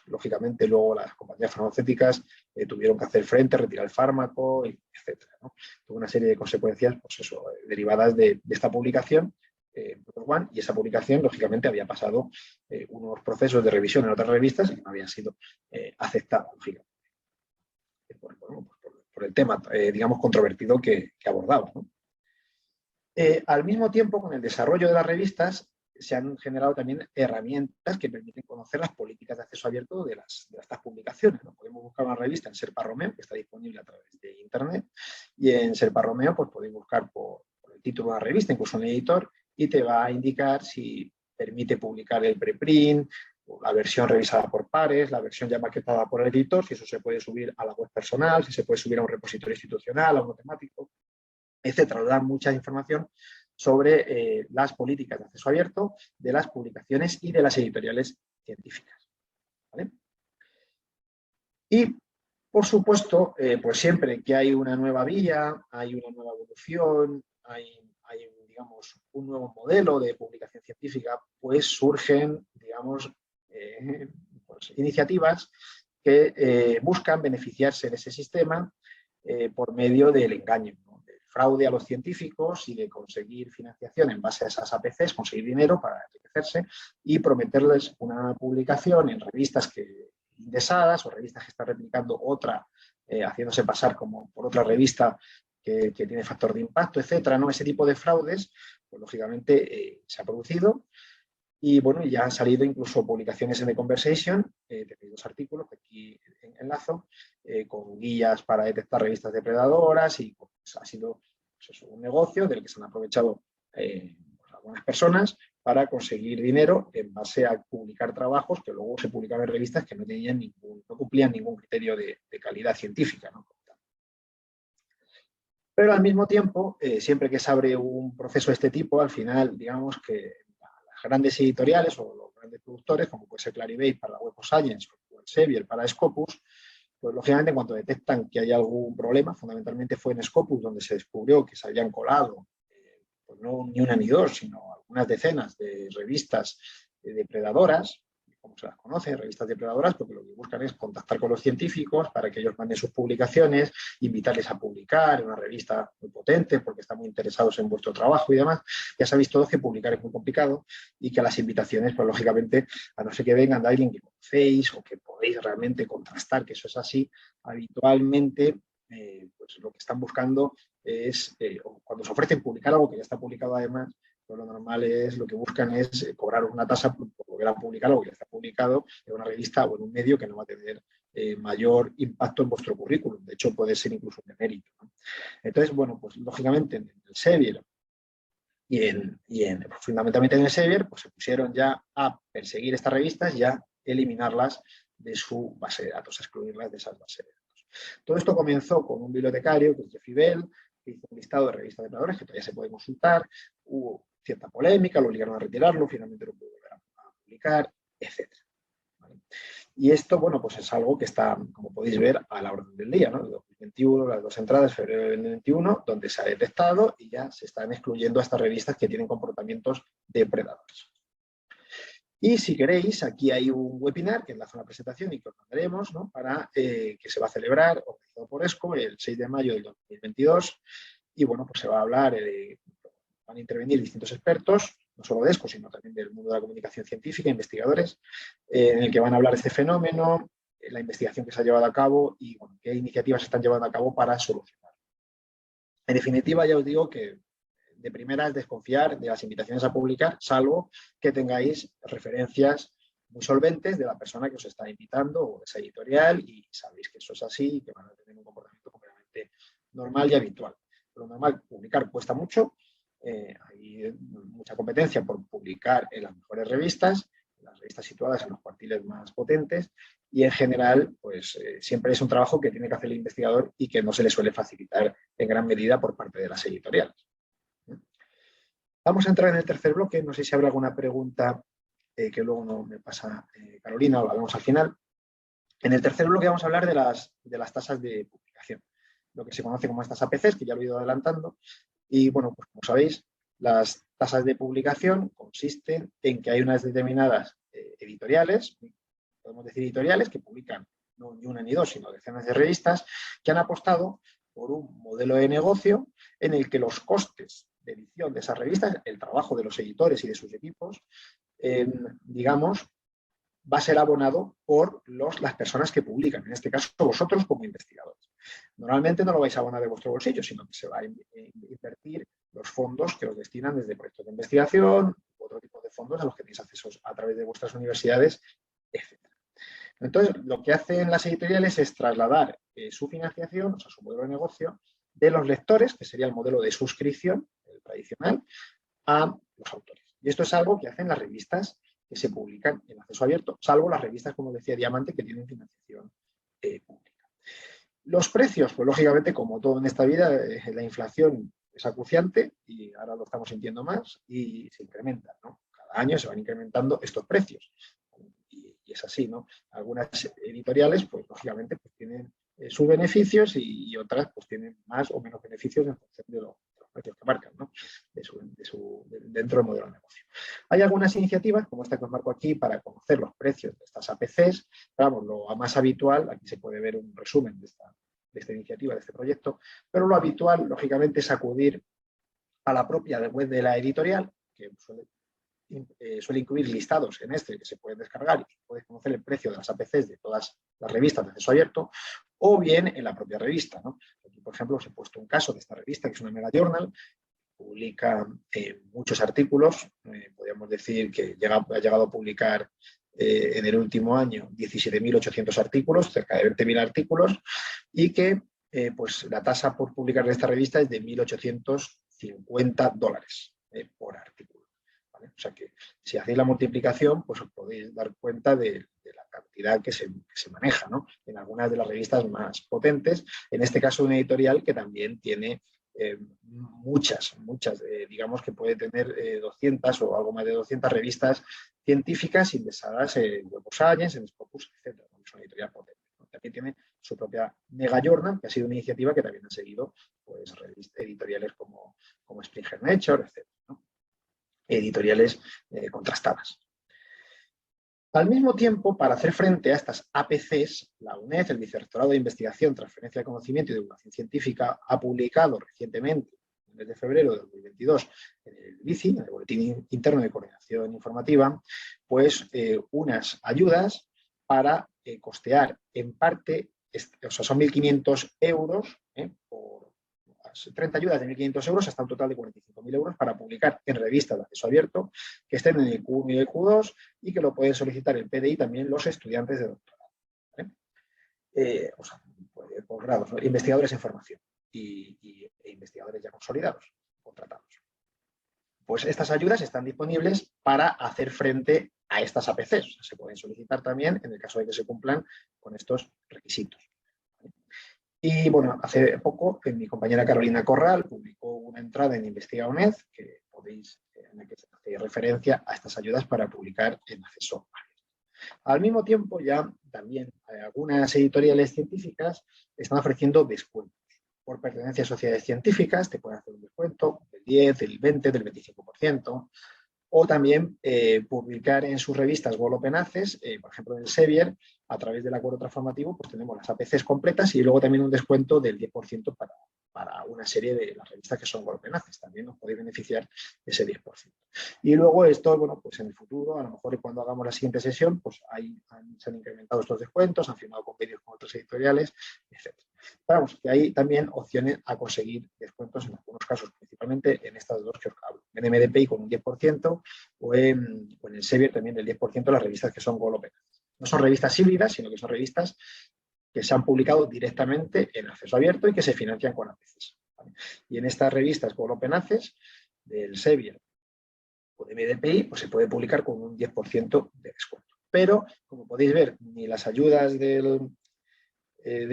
lógicamente luego las compañías farmacéuticas tuvieron que hacer frente, retirar el fármaco, etcétera, ¿no? Tuvo una serie de consecuencias pues eso, derivadas de esta publicación One, y esa publicación lógicamente había pasado unos procesos de revisión en otras revistas y no habían sido aceptadas, lógicamente, por el tema, digamos, controvertido que abordaba, ¿no? Al mismo tiempo, con el desarrollo de las revistas, se han generado también herramientas que permiten conocer las políticas de acceso abierto de estas publicaciones, ¿no? Podemos buscar una revista en Serpa Romeo, que está disponible a través de Internet, y en Serpa Romeo pues, podéis buscar por el título de la revista, incluso un editor, y te va a indicar si permite publicar el preprint, la versión revisada por pares, la versión ya maquetada por el editor, si eso se puede subir a la web personal, si se puede subir a un repositorio institucional, a uno temático, etcétera. Da mucha información sobre las políticas de acceso abierto, de las publicaciones y de las editoriales científicas, ¿vale? Y, por supuesto, pues siempre que hay una nueva vía, hay una nueva evolución, hay digamos, un nuevo modelo de publicación científica, pues surgen, digamos, pues, iniciativas que buscan beneficiarse de ese sistema por medio del engaño, ¿no? Del fraude a los científicos y de conseguir financiación en base a esas APCs, conseguir dinero para enriquecerse y prometerles una publicación en revistas indexadas o revistas que están replicando otra, haciéndose pasar como por otra revista que tiene factor de impacto, etcétera, ¿no? Ese tipo de fraudes, pues lógicamente se ha producido. Y bueno, ya han salido incluso publicaciones en The Conversation, tenéis dos artículos que aquí enlazo, con guías para detectar revistas depredadoras y pues, ha sido pues eso, un negocio del que se han aprovechado pues, algunas personas para conseguir dinero en base a publicar trabajos que luego se publicaban en revistas que no cumplían ningún criterio de calidad científica, ¿no? Pero al mismo tiempo, siempre que se abre un proceso de este tipo, al final, digamos que las grandes editoriales o los grandes productores, como puede ser Clarivate para la Web of Science o Elsevier para Scopus, pues lógicamente en cuanto detectan que hay algún problema, fundamentalmente fue en Scopus donde se descubrió que se habían colado, pues no ni una ni dos, sino algunas decenas de revistas depredadoras, como se las conoce, revistas depredadoras, porque lo que buscan es contactar con los científicos para que ellos manden sus publicaciones, invitarles a publicar en una revista muy potente porque están muy interesados en vuestro trabajo y demás. Ya sabéis todos que publicar es muy complicado y que las invitaciones, pues lógicamente, a no ser que vengan de alguien que conocéis o que podéis realmente contrastar que eso es así, habitualmente pues lo que están buscando es, cuando se ofrecen publicar algo que ya está publicado además, pues lo normal es, lo que buscan es cobrar una tasa por volver a publicar algo que ya está publicado en una revista o en un medio que no va a tener mayor impacto en vuestro currículum. De hecho, puede ser incluso un demérito, ¿no? Entonces, bueno, pues lógicamente en el Elsevier fundamentalmente en el Elsevier, pues se pusieron ya a perseguir estas revistas y a eliminarlas de su base de datos, a excluirlas de esas bases de datos. Todo esto comenzó con un bibliotecario, que es Jeffrey Bell, que hizo un listado de revistas de depredadoras que todavía se puede consultar. Hubo cierta polémica, lo obligaron a retirarlo, finalmente lo pudo volver a publicar, etc. ¿Vale? Y esto, bueno, pues es algo que está, como podéis ver, a la orden del día, ¿no? El 2021, las dos entradas, febrero del 2021, donde se ha detectado y ya se están excluyendo a estas revistas que tienen comportamientos depredadores. Y si queréis, aquí hay un webinar que enlaza una presentación y que os mandaremos, ¿no? Para que se va a celebrar, organizado por ESCO, el 6 de mayo del 2022. Y bueno, pues se va a hablar, van a intervenir distintos expertos, no solo de ESCO, sino también del mundo de la comunicación científica, investigadores, en el que van a hablar de este fenómeno, la investigación que se ha llevado a cabo y bueno, qué iniciativas se están llevando a cabo para solucionarlo. En definitiva, ya os digo que de primera es desconfiar de las invitaciones a publicar, salvo que tengáis referencias muy solventes de la persona que os está invitando o de esa editorial y sabéis que eso es así y que van a tener un comportamiento completamente normal y habitual. Lo normal, publicar cuesta mucho, hay mucha competencia por publicar en las mejores revistas, las revistas situadas en los cuartiles más potentes y en general pues siempre es un trabajo que tiene que hacer el investigador y que no se le suele facilitar en gran medida por parte de las editoriales. Vamos a entrar en el tercer bloque. No sé si habrá alguna pregunta que luego no me pasa Carolina o la vemos al final. En el tercer bloque vamos a hablar de las tasas de publicación, lo que se conoce como estas APCs, que ya lo he ido adelantando. Y bueno, pues como sabéis, las tasas de publicación consisten en que hay unas determinadas editoriales, podemos decir editoriales, que publican no ni una ni dos, sino decenas de revistas, que han apostado por un modelo de negocio en el que los costes de edición de esas revistas, el trabajo de los editores y de sus equipos, digamos, va a ser abonado por las personas que publican, en este caso vosotros como investigadores. Normalmente no lo vais a abonar de vuestro bolsillo, sino que se va a invertir los fondos que os destinan desde proyectos de investigación, otro tipo de fondos a los que tenéis acceso a través de vuestras universidades, etc. Entonces, lo que hacen las editoriales es trasladar su financiación, o sea, su modelo de negocio, de los lectores, que sería el modelo de suscripción, el tradicional, a los autores. Y esto es algo que hacen las revistas que se publican en acceso abierto, salvo las revistas, como decía Diamante, que tienen financiación pública. Los precios, pues lógicamente, como todo en esta vida, la inflación es acuciante y ahora lo estamos sintiendo más y se incrementan, ¿no? Cada año se van incrementando estos precios. Y es así, ¿no? Algunas editoriales, pues lógicamente, pues tienen sus beneficios y otras pues tienen más o menos beneficios en función de los precios que marcan, ¿no? Dentro del modelo de negocio. Hay algunas iniciativas, como esta que os marco aquí, para conocer los precios de estas APCs. Vamos, lo más habitual, aquí se puede ver un resumen de esta iniciativa, de este proyecto, pero lo habitual, lógicamente, es acudir a la propia web de la editorial, que suele incluir listados en que se pueden descargar y puedes conocer el precio de las APCs de todas las revistas de acceso abierto, o bien en la propia revista, ¿no? Aquí, por ejemplo, os he puesto un caso de esta revista, que es una mega journal, publica muchos artículos, podríamos decir que ha llegado a publicar en el último año 17.800 artículos, cerca de 20.000 artículos, y que pues la tasa por publicar en esta revista es de $1.850 por artículo. ¿Vale? O sea que si hacéis la multiplicación, pues os podéis dar cuenta de la cantidad que se maneja, ¿no? En algunas de las revistas más potentes, en este caso una editorial que también tiene muchas, digamos que puede tener 200 o algo más de 200 revistas científicas indexadas en Web of Science, en Scopus, etc. Es una editorial potente, ¿no? También tiene su propia Mega Journal, que ha sido una iniciativa que también han seguido pues, editoriales como Springer Nature, etc., ¿no? Editoriales contrastadas. Al mismo tiempo, para hacer frente a estas APCs, la UNED, el Vicerrectorado de Investigación, Transferencia de Conocimiento y Divulgación Científica, ha publicado recientemente, en el mes de febrero de 2022, en el BICI, en el Boletín Interno de Coordinación Informativa, pues unas ayudas para costear en parte, o sea, son 1.500 euros por 30 ayudas de 1.500 euros hasta un total de 45.000 euros para publicar en revistas de acceso abierto que estén en el Q1 y el Q2 y que lo pueden solicitar el PDI también los estudiantes de doctorado. ¿Vale? O sea, posgrados, ¿no? Investigadores en formación e investigadores ya consolidados, contratados. Pues estas ayudas están disponibles para hacer frente a estas APCs. Se pueden solicitar también en el caso de que se cumplan con estos requisitos. Y bueno, hace poco mi compañera Carolina Corral publicó una entrada en Investiga UNED en la que se hace referencia a estas ayudas para publicar en acceso abierto. Al mismo tiempo, ya también algunas editoriales científicas están ofreciendo descuentos. Por pertenencia a sociedades científicas te pueden hacer un descuento del 10, del 20, del 25%. O también publicar en sus revistas World Open Access, por ejemplo en el Elsevier, a través del acuerdo transformativo, pues tenemos las APCs completas y luego también un descuento del 10% para una serie de las revistas que son World Open Access. También nos podéis beneficiar ese 10%. Y luego esto, bueno, pues en el futuro, a lo mejor cuando hagamos la siguiente sesión, pues se han incrementado estos descuentos, han firmado convenios con otras editoriales, etc. Vamos, que hay también opciones a conseguir descuentos en algunos casos, principalmente en estas dos que os hablo. En MDPI con un 10% o en el Elsevier también del 10% de las revistas que son World Open Access. No son revistas híbridas, sino que son revistas que se han publicado directamente en acceso abierto y que se financian con APCs. ¿Vale? Y en estas revistas World Open Access del Elsevier o de MDPI, pues se puede publicar con un 10% de descuento. Pero, como podéis ver, ni las ayudas del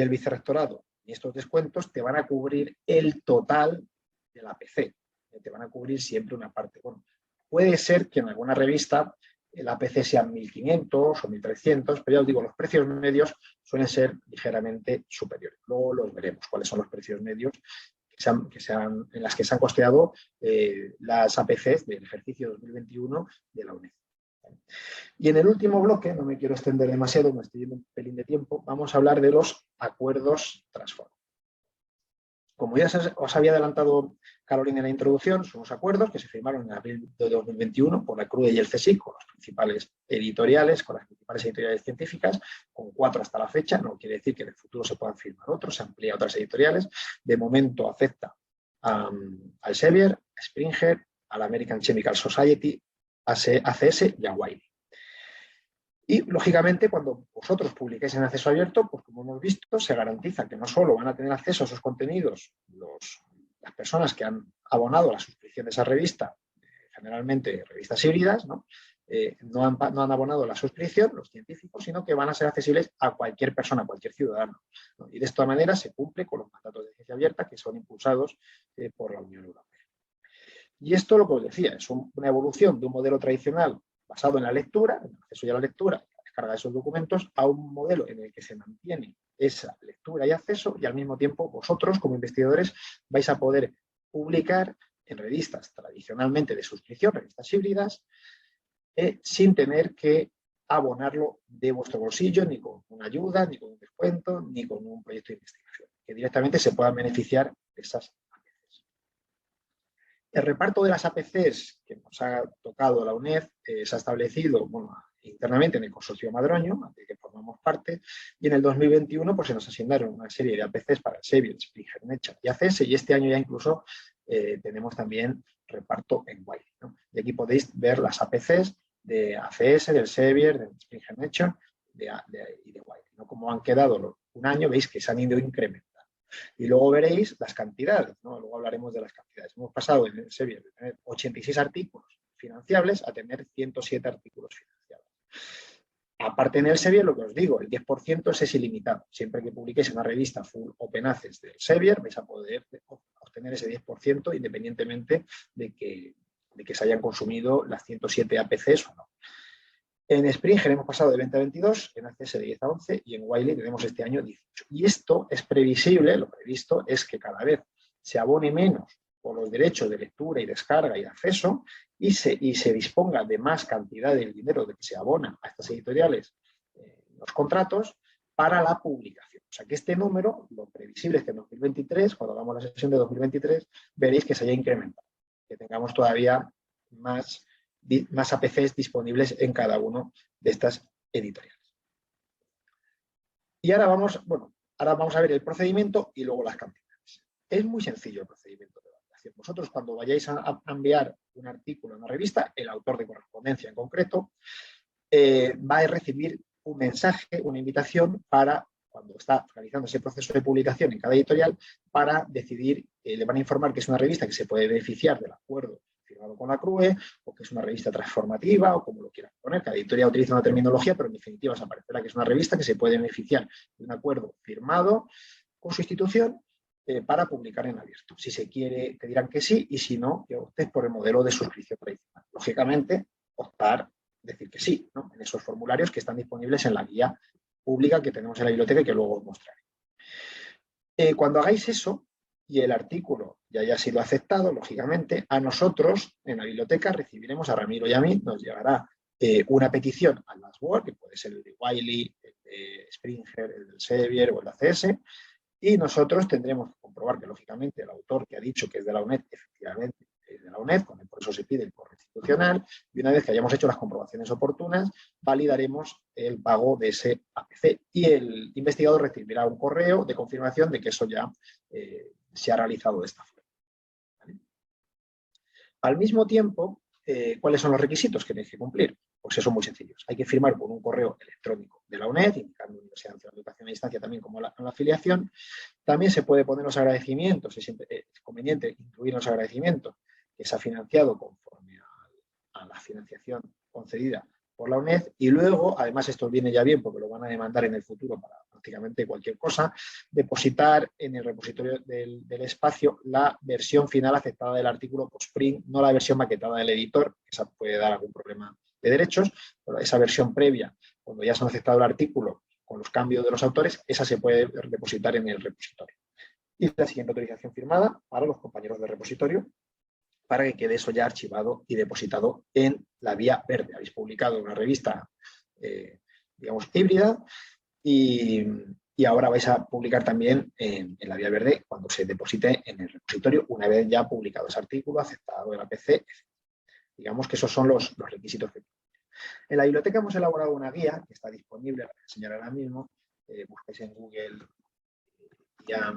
vicerrectorado y estos descuentos te van a cubrir el total de la APC. Te van a cubrir siempre una parte. Bueno, puede ser que en alguna revista el APC sean 1.500 o 1.300, pero ya os digo, los precios medios suelen ser ligeramente superiores. Luego los veremos, cuáles son los precios medios en las que se han costeado las APCs del ejercicio 2021 de la UNED. Y en el último bloque, no me quiero extender demasiado, me estoy yendo un pelín de tiempo, vamos a hablar de los acuerdos transform. Como ya os había adelantado Carolina en la introducción, son los acuerdos que se firmaron en abril de 2021 por la CRUE y el CSIC, con las principales editoriales, científicas, con 4 hasta la fecha. No quiere decir que en el futuro se puedan firmar otros, se amplía a otras editoriales. De momento afecta al Elsevier, a Springer, a la American Chemical Society, a ACS y a Wiley. Y, lógicamente, cuando vosotros publiquéis en acceso abierto, pues como hemos visto, se garantiza que no solo van a tener acceso a esos contenidos las personas que han abonado la suscripción de esa revista, generalmente revistas híbridas, ¿no? No han abonado la suscripción, los científicos, sino que van a ser accesibles a cualquier persona, a cualquier ciudadano, ¿no? Y de esta manera se cumple con los mandatos de ciencia abierta que son impulsados por la Unión Europea. Y esto, lo que os decía, es una evolución de un modelo tradicional basado en la lectura, en el acceso a la lectura, la descarga de esos documentos, a un modelo en el que se mantiene esa lectura y acceso, y al mismo tiempo vosotros, como investigadores, vais a poder publicar en revistas tradicionalmente de suscripción, revistas híbridas, sin tener que abonarlo de vuestro bolsillo, ni con una ayuda, ni con un descuento, ni con un proyecto de investigación, que directamente se puedan beneficiar de esas APCs. El reparto de las APCs que nos ha tocado la UNED se ha establecido internamente en el consorcio Madroño, del que formamos parte, y en el 2021 pues, se nos asignaron una serie de APCs para Elsevier, Springer, Nature y ACS, y este año ya incluso tenemos también reparto en Wiley, ¿no? Y aquí podéis ver las APCs de ACS, del Elsevier, de Springer, Nature y de Wiley, ¿no? Como han quedado un año, veis que se han ido incrementando. Y luego veréis las cantidades, ¿no? Luego hablaremos de las cantidades. Hemos pasado en el Elsevier de tener 86 artículos financiables a tener 107 artículos financiables. Aparte en el Elsevier, lo que os digo, el 10% es ilimitado. Siempre que publiquéis en una revista full open access del Elsevier, vais a poder obtener ese 10% independientemente de que se hayan consumido las 107 APCs o no. En Springer hemos pasado de 20 a 22, en ACS de 10 a 11 y en Wiley tenemos este año 18. Y esto es previsible, lo previsto es que cada vez se abone menos por los derechos de lectura y descarga y acceso y se disponga de más cantidad del dinero de que se abona a estas editoriales los contratos para la publicación. O sea que este número, lo previsible es que en 2023, cuando hagamos la sesión de 2023, veréis que se haya incrementado, que tengamos todavía más APCs disponibles en cada uno de estas editoriales. Y ahora vamos a ver el procedimiento y luego las cantidades. Es muy sencillo el procedimiento de validación. Vosotros, cuando vayáis a enviar un artículo a una revista, el autor de correspondencia en concreto, va a recibir un mensaje, una invitación para, cuando está realizando ese proceso de publicación en cada editorial, para decidir, le van a informar que es una revista que se puede beneficiar del acuerdo firmado con la CRUE, o que es una revista transformativa, o como lo quieran poner. Cada editorial utiliza una terminología, pero en definitiva os aparecerá que es una revista que se puede beneficiar de un acuerdo firmado con su institución para publicar en abierto. Si se quiere, te dirán que sí, y si no, que optes por el modelo de suscripción tradicional. Lógicamente, decir que sí, ¿no? En esos formularios que están disponibles en la guía pública que tenemos en la biblioteca y que luego os mostraré. Cuando hagáis eso, y el artículo ya haya sido aceptado, lógicamente, a nosotros en la biblioteca recibiremos, a Ramiro y a mí, nos llegará una petición al dashboard, que puede ser el de Wiley, el de Springer, el del Elsevier o el de ACS, y nosotros tendremos que comprobar que, lógicamente, el autor que ha dicho que es de la UNED, efectivamente es de la UNED, por eso se pide el correo institucional, y una vez que hayamos hecho las comprobaciones oportunas, validaremos el pago de ese APC, y el investigador recibirá un correo de confirmación de que eso ya se ha realizado de esta forma. ¿Vale? Al mismo tiempo, ¿cuáles son los requisitos que tenéis que cumplir? Pues eso, muy sencillos. Hay que firmar con un correo electrónico de la UNED, indicando Universidad Nacional de Educación a Distancia también como la afiliación. También se puede poner los agradecimientos, es conveniente incluir los agradecimientos que se ha financiado conforme a la financiación concedida por la UNED, y luego, además esto viene ya bien porque lo van a demandar en el futuro para prácticamente cualquier cosa, depositar en el repositorio del espacio la versión final aceptada del artículo post-print, no la versión maquetada del editor, que esa puede dar algún problema derechos, pero esa versión previa, cuando ya se han aceptado el artículo con los cambios de los autores, esa se puede depositar en el repositorio. Y la siguiente autorización firmada para los compañeros del repositorio, para que quede eso ya archivado y depositado en la vía verde. Habéis publicado una revista, digamos, híbrida, y ahora vais a publicar también en la vía verde cuando se deposite en el repositorio, una vez ya publicado ese artículo, aceptado el APC, etc. Digamos que esos son los requisitos que tenemos. En la biblioteca hemos elaborado una guía que está disponible, la voy a enseñar ahora mismo. Busquéis en Google ya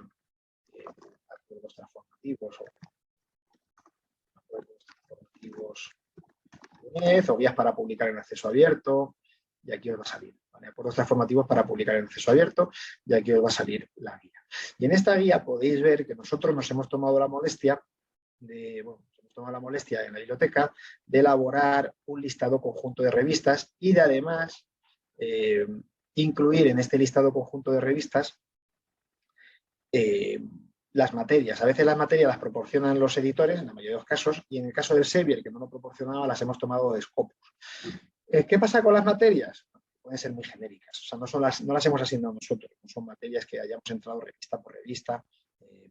acuerdos transformativos o guías para publicar en acceso abierto, y aquí os va a salir, ¿vale? Acuerdos transformativos para publicar en acceso abierto, y aquí os va a salir la guía. Y en esta guía podéis ver que nosotros nos hemos tomado la molestia en la biblioteca de elaborar un listado conjunto de revistas y de además incluir en este listado conjunto de revistas las materias. A veces las materias las proporcionan los editores, en la mayoría de los casos, y en el caso del Sevier, que no lo proporcionaba, las hemos tomado de Scopus. ¿Qué pasa con las materias? Pueden ser muy genéricas, o sea, no las hemos asignado nosotros, no son materias que hayamos entrado revista por revista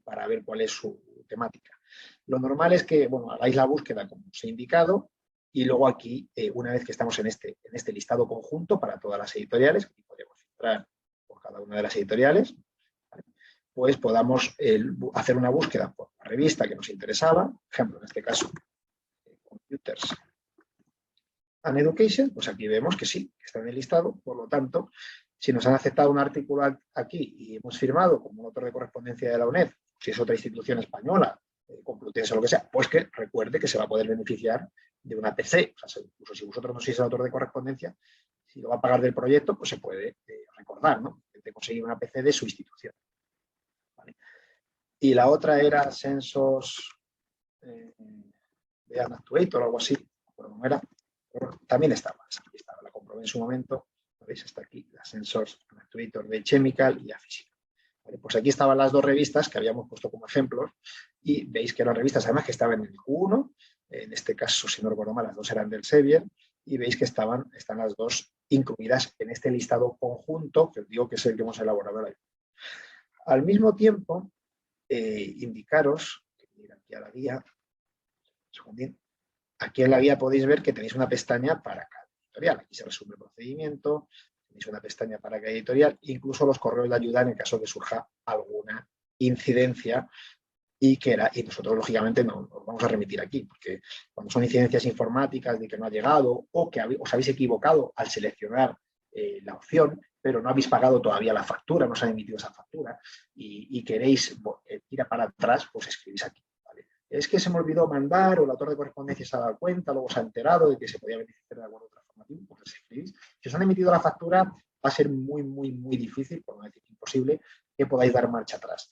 para ver cuál es su temática. Lo normal es que, bueno, hagáis la búsqueda como os he indicado, y luego aquí, una vez que estamos en este listado conjunto para todas las editoriales, aquí podemos filtrar por cada una de las editoriales, pues podamos hacer una búsqueda por la revista que nos interesaba, por ejemplo, en este caso, Computers and Education, pues aquí vemos que sí, que está en el listado, por lo tanto, si nos han aceptado un artículo aquí y hemos firmado como un autor de correspondencia de la UNED, si es otra institución española, Complutense o lo que sea, pues que recuerde que se va a poder beneficiar de una PC, o sea, incluso si vosotros no sois el autor de correspondencia, si lo va a pagar del proyecto, pues se puede recordar, ¿no?, de conseguir una PC de su institución. Y la otra era Census de Actuator o algo así, no era, pero también estaba, la comprobé en su momento, ¿veis? Está aquí, la Census Actuator de Chemical y la Física. ¿Vale? Pues aquí estaban las dos revistas que habíamos puesto como ejemplos y veis que eran revistas además que estaban en el Q1, en este caso, si no recuerdo mal, las dos eran del Sevier, y veis que están las dos incluidas en este listado conjunto, que os digo que es el que hemos elaborado ahí. Al mismo tiempo, indicaros, aquí a la guía, aquí en la guía podéis ver que tenéis una pestaña para cada editorial. Aquí se resume el procedimiento, tenéis una pestaña para cada editorial, incluso los correos de ayuda en el caso de que surja alguna incidencia y nosotros lógicamente no nos vamos a remitir aquí, porque cuando son incidencias informáticas de que no ha llegado o que os habéis equivocado al seleccionar la opción, pero no habéis pagado todavía la factura, no se ha emitido esa factura y queréis ir para atrás, pues escribís aquí. ¿Vale? Es que se me olvidó mandar o el autor de correspondencia se ha dado cuenta, luego se ha enterado de que se podía beneficiar de acuerdo transformativo, pues escribís. Si os han emitido la factura, va a ser muy, muy, muy difícil, por no decir imposible, que podáis dar marcha atrás.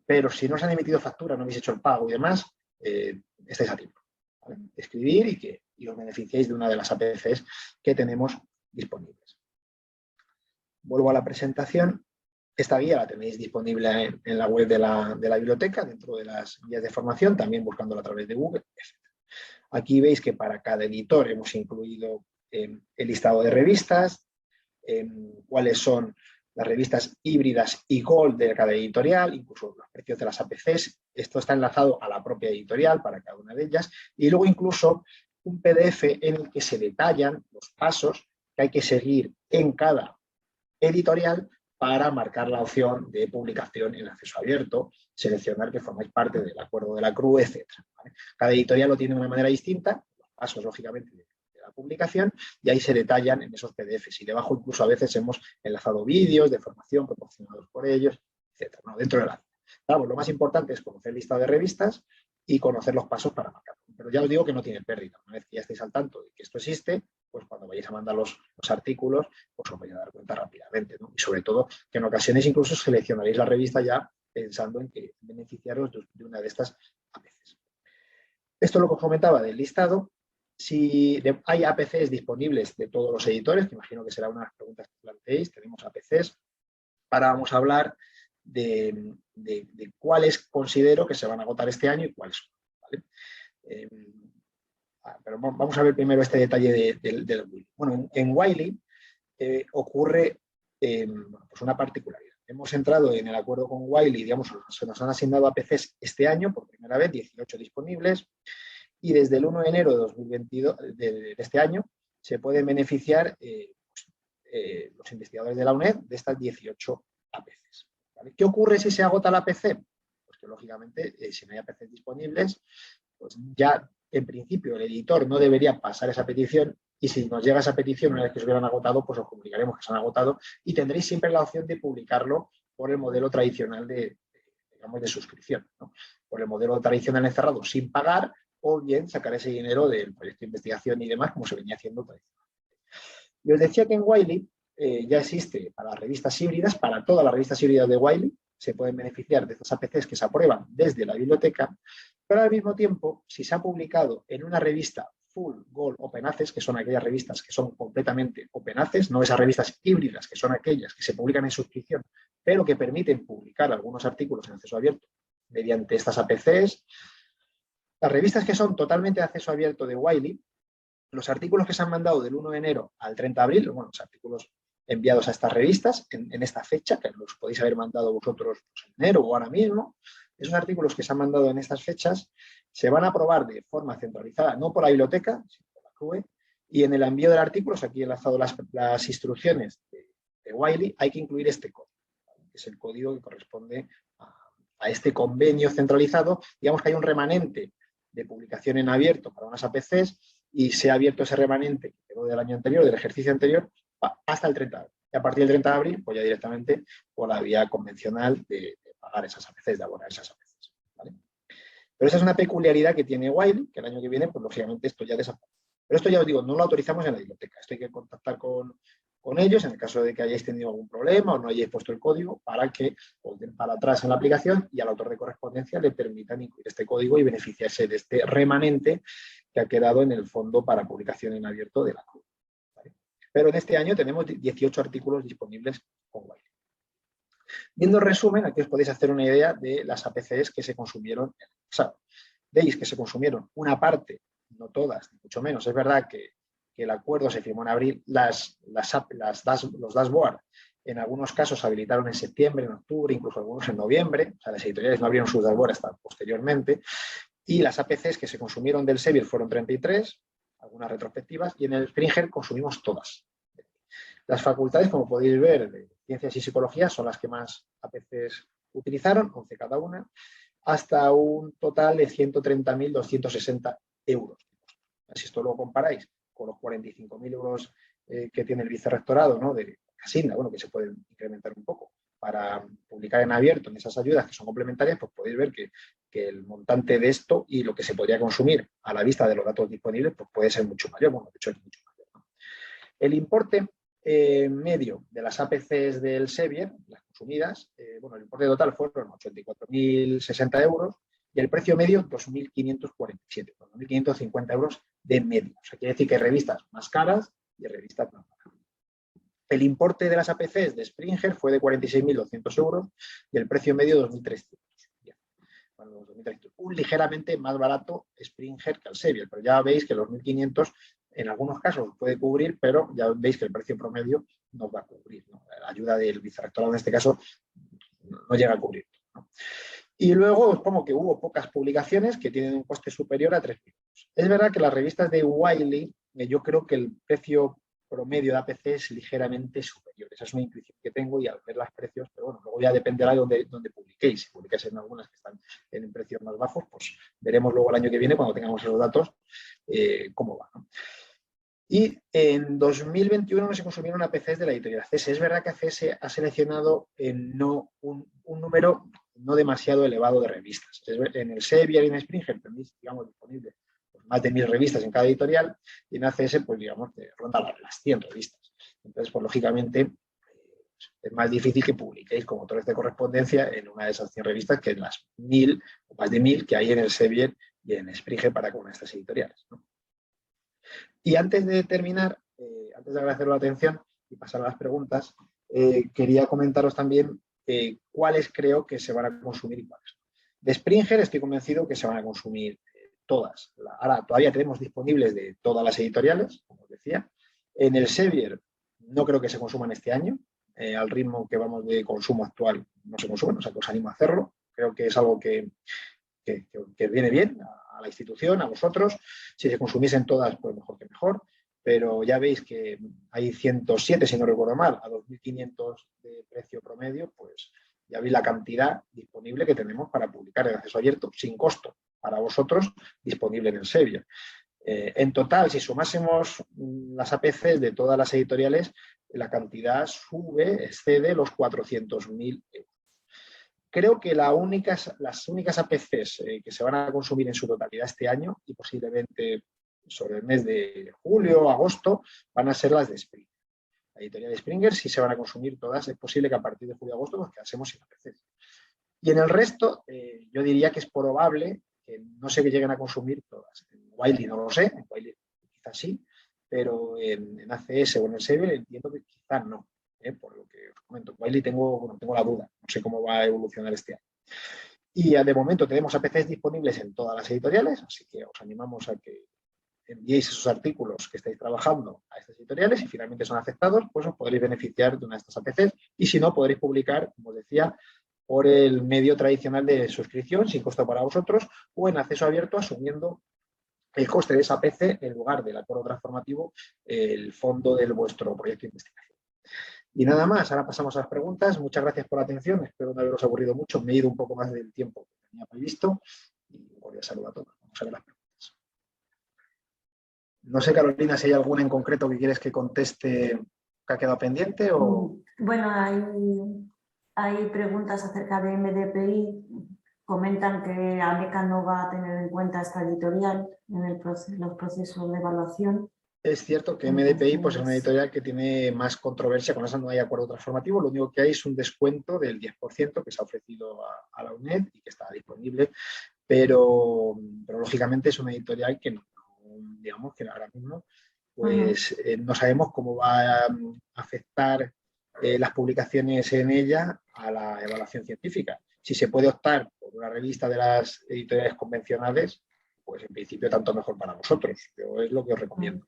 Pero si no os han emitido factura, no habéis hecho el pago y demás, estáis a tiempo. ¿Vale? Escribir y os beneficiéis de una de las APCs que tenemos disponibles. Vuelvo a la presentación. Esta guía la tenéis disponible en la web de la biblioteca, dentro de las guías de formación, también buscándola a través de Google, etc. Aquí veis que para cada editor hemos incluido el listado de revistas, cuáles son las revistas híbridas y Gold de cada editorial, incluso los precios de las APCs. Esto está enlazado a la propia editorial para cada una de ellas. Y luego incluso un PDF en el que se detallan los pasos que hay que seguir en cada editorial para marcar la opción de publicación en acceso abierto, seleccionar que formáis parte del acuerdo de la CRU, etc. ¿Vale? Cada editorial lo tiene de una manera distinta, los pasos, lógicamente, de la publicación, y ahí se detallan en esos PDFs. Y debajo incluso a veces hemos enlazado vídeos de formación proporcionados por ellos, etc. ¿no? Dentro de la guía. Claro, lo más importante es conocer el listado de revistas y conocer los pasos para marcarlo. Pero ya os digo que no tiene pérdida. Una vez que ya estéis al tanto de que esto existe, pues cuando vayáis a mandar los artículos, pues os vais a dar cuenta rápidamente, ¿no? Y sobre todo que en ocasiones incluso seleccionaréis la revista ya pensando en que beneficiaros de una de estas APCs. Esto es lo que os comentaba del listado. Si hay APCs disponibles de todos los editores, que imagino que será una de las preguntas que planteéis, tenemos APCs. Ahora vamos a hablar de cuáles considero que se van a agotar este año y cuáles no, ¿vale? Pero vamos a ver primero este detalle del Wiley. Bueno, en Wiley ocurre pues una particularidad. Hemos entrado en el acuerdo con Wiley, digamos, se nos han asignado APCs este año, por primera vez, 18 disponibles, y desde el 1 de enero de 2022, de este año, se pueden beneficiar los investigadores de la UNED de estas 18 APCs. ¿Vale? ¿Qué ocurre si se agota la APC? Pues que, lógicamente, si no hay APCs disponibles, pues ya, en principio, el editor no debería pasar esa petición, y si nos llega esa petición una vez que se hubieran agotado, pues os comunicaremos que se han agotado y tendréis siempre la opción de publicarlo por el modelo tradicional de suscripción, ¿no? Por el modelo tradicional encerrado sin pagar, o bien sacar ese dinero del proyecto de investigación y demás, como se venía haciendo tradicionalmente. Y os decía que en Wiley ya existe para las revistas híbridas, para todas las revistas híbridas de Wiley, se pueden beneficiar de estas APCs que se aprueban desde la biblioteca, pero al mismo tiempo, si se ha publicado en una revista Full Gold Open Access, que son aquellas revistas que son completamente Open Access, no esas revistas híbridas, que son aquellas que se publican en suscripción, pero que permiten publicar algunos artículos en acceso abierto mediante estas APCs. Las revistas que son totalmente de acceso abierto de Wiley, los artículos que se han mandado del 1 de enero al 30 de abril, bueno, los artículos enviados a estas revistas en esta fecha, que los podéis haber mandado vosotros pues, en enero o ahora mismo, esos artículos que se han mandado en estas fechas se van a aprobar de forma centralizada, no por la biblioteca, sino por la CRUE, y en el envío de artículos, aquí he enlazado las instrucciones de Wiley, hay que incluir este código, ¿vale? Que es el código que corresponde a este convenio centralizado. Digamos que hay un remanente de publicación en abierto para unas APCs y se ha abierto ese remanente que quedó del año anterior, del ejercicio anterior, hasta el 30 de abril. Y a partir del 30 de abril, pues ya directamente por la vía convencional de pagar esas APCs, de abonar esas APCs. ¿Vale? Pero esa es una peculiaridad que tiene Wiley, que el año que viene, pues lógicamente esto ya desaparece. Pero esto ya os digo, no lo autorizamos en la biblioteca. Esto hay que contactar con ellos en el caso de que hayáis tenido algún problema o no hayáis puesto el código para que os den para atrás en la aplicación y al autor de correspondencia le permitan incluir este código y beneficiarse de este remanente que ha quedado en el fondo para publicación en abierto de la CRUE. ¿Vale? Pero en este año tenemos 18 artículos disponibles con Wiley. Viendo el resumen, aquí os podéis hacer una idea de las APCs que se consumieron en el pasado. Veis que se consumieron una parte, no todas, ni mucho menos. Es verdad que el acuerdo se firmó en abril, los dashboard en algunos casos se habilitaron en septiembre, en octubre, incluso algunos en noviembre. O sea, las editoriales no abrieron sus dashboard hasta posteriormente. Y las APCs que se consumieron del Sevier fueron 33, algunas retrospectivas, y en el Springer consumimos todas. Las facultades, como podéis ver, de Ciencias y Psicología son las que más APCs utilizaron, 11 cada una, hasta un total de 130.260 euros. Si esto lo comparáis con los 45.000 euros que tiene el vicerrectorado, ¿no? De Casinda, bueno, que se pueden incrementar un poco para publicar en abierto en esas ayudas que son complementarias, pues podéis ver que el montante de esto y lo que se podría consumir a la vista de los datos disponibles pues puede ser mucho mayor, bueno, de hecho es mucho mayor, ¿no? El importe medio de las APCs del Sevier, las consumidas, bueno, el importe total fueron 84.060 euros y el precio medio 2.547, 2.550 euros de medio. O sea, quiere decir que hay revistas más caras y revistas más baratas. El importe de las APCs de Springer fue de 46.200 euros y el precio medio 2.300. Bueno, 2.300. Un ligeramente más barato Springer que el Sevier, pero ya veis que los 1.500 en algunos casos puede cubrir, pero ya veis que el precio promedio no va a cubrir, ¿no? La ayuda del vicerrectorado en este caso no llega a cubrir, ¿no? Y luego os pongo que hubo pocas publicaciones que tienen un coste superior a 3.000 euros. Es verdad que las revistas de Wiley, yo creo que el precio promedio de APC es ligeramente superior. Esa es una intuición que tengo y al ver los precios, pero bueno, luego ya dependerá de dónde publiquéis. Si publicáis en algunas que están en precios más bajos, pues veremos luego el año que viene, cuando tengamos los datos, cómo va, ¿no? Y en 2021 no se consumieron APCs de la editorial ACS. Es verdad que ACS ha seleccionado un número no demasiado elevado de revistas. En el Sevier y en Springer tenéis, digamos, disponible pues, más de 1.000 revistas en cada editorial y en ACS, pues digamos, ronda las 100 revistas. Entonces, pues lógicamente, es más difícil que publiquéis como autores de correspondencia en una de esas 100 revistas que en las 1.000 o más de 1.000 que hay en el Sevier y en Springer para con estas editoriales, ¿no? Y antes de terminar, antes de agradecer la atención y pasar a las preguntas, quería comentaros también cuáles creo que se van a consumir y cuáles. De Springer estoy convencido que se van a consumir todas. Ahora todavía tenemos disponibles de todas las editoriales, como os decía. En el Sevier no creo que se consuman este año. Al ritmo que vamos de consumo actual no se consumen, o sea que os animo a hacerlo. Creo que es algo que viene bien a la institución, a vosotros. Si se consumiesen todas, pues mejor que mejor. Pero ya veis que hay 107, si no recuerdo mal, a 2.500 de precio promedio, pues ya veis la cantidad disponible que tenemos para publicar en acceso abierto, sin costo para vosotros, disponible en el Sevier. En total, si sumásemos las APCs de todas las editoriales, la cantidad excede los 400.000 euros. Creo que las únicas APCs que se van a consumir en su totalidad este año y posiblemente sobre el mes de julio o agosto van a ser las de Springer. La editorial de Springer sí se van a consumir todas. Es posible que a partir de julio o agosto nos quedásemos sin APCs. Y en el resto, yo diría que es probable que no se lleguen a consumir todas. En Wiley no lo sé, en Wiley quizás sí, pero en ACS o en el Sevier entiendo que quizás no. Por lo que os comento, en Wiley tengo la duda, no sé cómo va a evolucionar este año. Y de momento tenemos APCs disponibles en todas las editoriales, así que os animamos a que enviéis esos artículos que estáis trabajando a estas editoriales y finalmente son aceptados, pues os podréis beneficiar de una de estas APCs y si no, podréis publicar, como os decía, por el medio tradicional de suscripción sin costo para vosotros o en acceso abierto asumiendo el coste de esa APC en lugar del acuerdo transformativo, el fondo de vuestro proyecto de investigación. Y nada más, ahora pasamos a las preguntas. Muchas gracias por la atención, espero no haberos aburrido mucho, me he ido un poco más del tiempo que tenía previsto y os voy a saludar a todos. Vamos a ver las preguntas. No sé, Carolina, si hay alguna en concreto que quieres que conteste que ha quedado pendiente o... Bueno, hay preguntas acerca de MDPI. Comentan que AMECA no va a tener en cuenta esta editorial en los procesos de evaluación. Es cierto que MDPI pues, es una editorial que tiene más controversia, con esa no hay acuerdo transformativo, lo único que hay es un descuento del 10% que se ha ofrecido a la UNED y que está disponible, pero lógicamente es una editorial que no, digamos que ahora mismo pues no sabemos cómo va a afectar las publicaciones en ella a la evaluación científica. Si se puede optar por una revista de las editoriales convencionales, pues en principio tanto mejor para vosotros. Yo es lo que os recomiendo.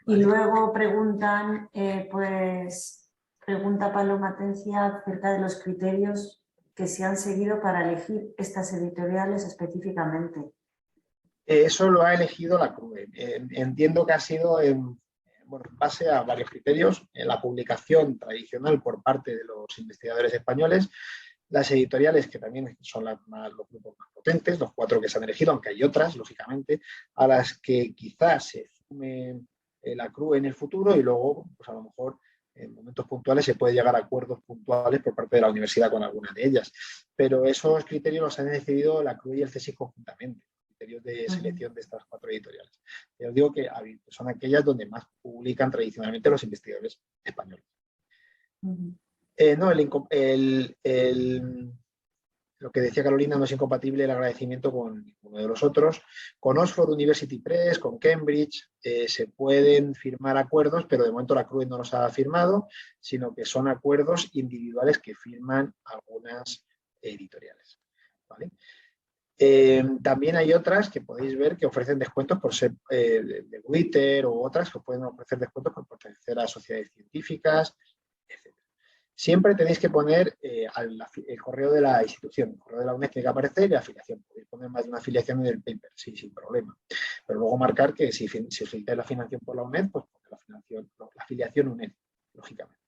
Y luego pregunta Paloma Atencia acerca de los criterios que se han seguido para elegir estas editoriales específicamente. Eso lo ha elegido la CRUE. Entiendo que ha sido en base a varios criterios. En la publicación tradicional por parte de los investigadores españoles, las editoriales, que también son los grupos más potentes, los 4 que se han elegido, aunque hay otras, lógicamente, a las que quizás se sume la CRUE en el futuro y luego, pues a lo mejor, en momentos puntuales se puede llegar a acuerdos puntuales por parte de la universidad con alguna de ellas. Pero esos criterios los han decidido la CRUE y el CSIC conjuntamente, criterios de selección de estas 4 editoriales. Ya os digo que son aquellas donde más publican tradicionalmente los investigadores españoles. Lo que decía Carolina no es incompatible el agradecimiento con ninguno de los otros. Con Oxford University Press, con Cambridge, se pueden firmar acuerdos, pero de momento la CRUE no los ha firmado, sino que son acuerdos individuales que firman algunas editoriales. ¿Vale? También hay otras que podéis ver que ofrecen descuentos por ser de Twitter o otras que pueden ofrecer descuentos por pertenecer a sociedades científicas, etc. Siempre tenéis que poner el correo de la institución, el correo de la UNED tiene que aparecer y la afiliación. Podéis poner más de una afiliación en el paper, sí, sin problema. Pero luego marcar que si solicitáis la financiación por la UNED, pues poner la afiliación UNED, lógicamente.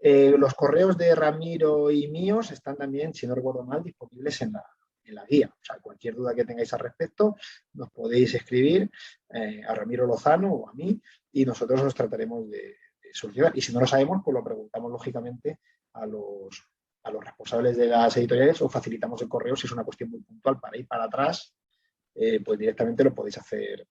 Los correos de Ramiro y míos están también, si no recuerdo mal, disponibles en la guía. O sea, cualquier duda que tengáis al respecto, nos podéis escribir a Ramiro Lozano o a mí y nosotros os trataremos de solucionar. Y si no lo sabemos, pues lo preguntamos lógicamente a los responsables de las editoriales o facilitamos el correo si es una cuestión muy puntual para ir para atrás, pues directamente lo podéis hacer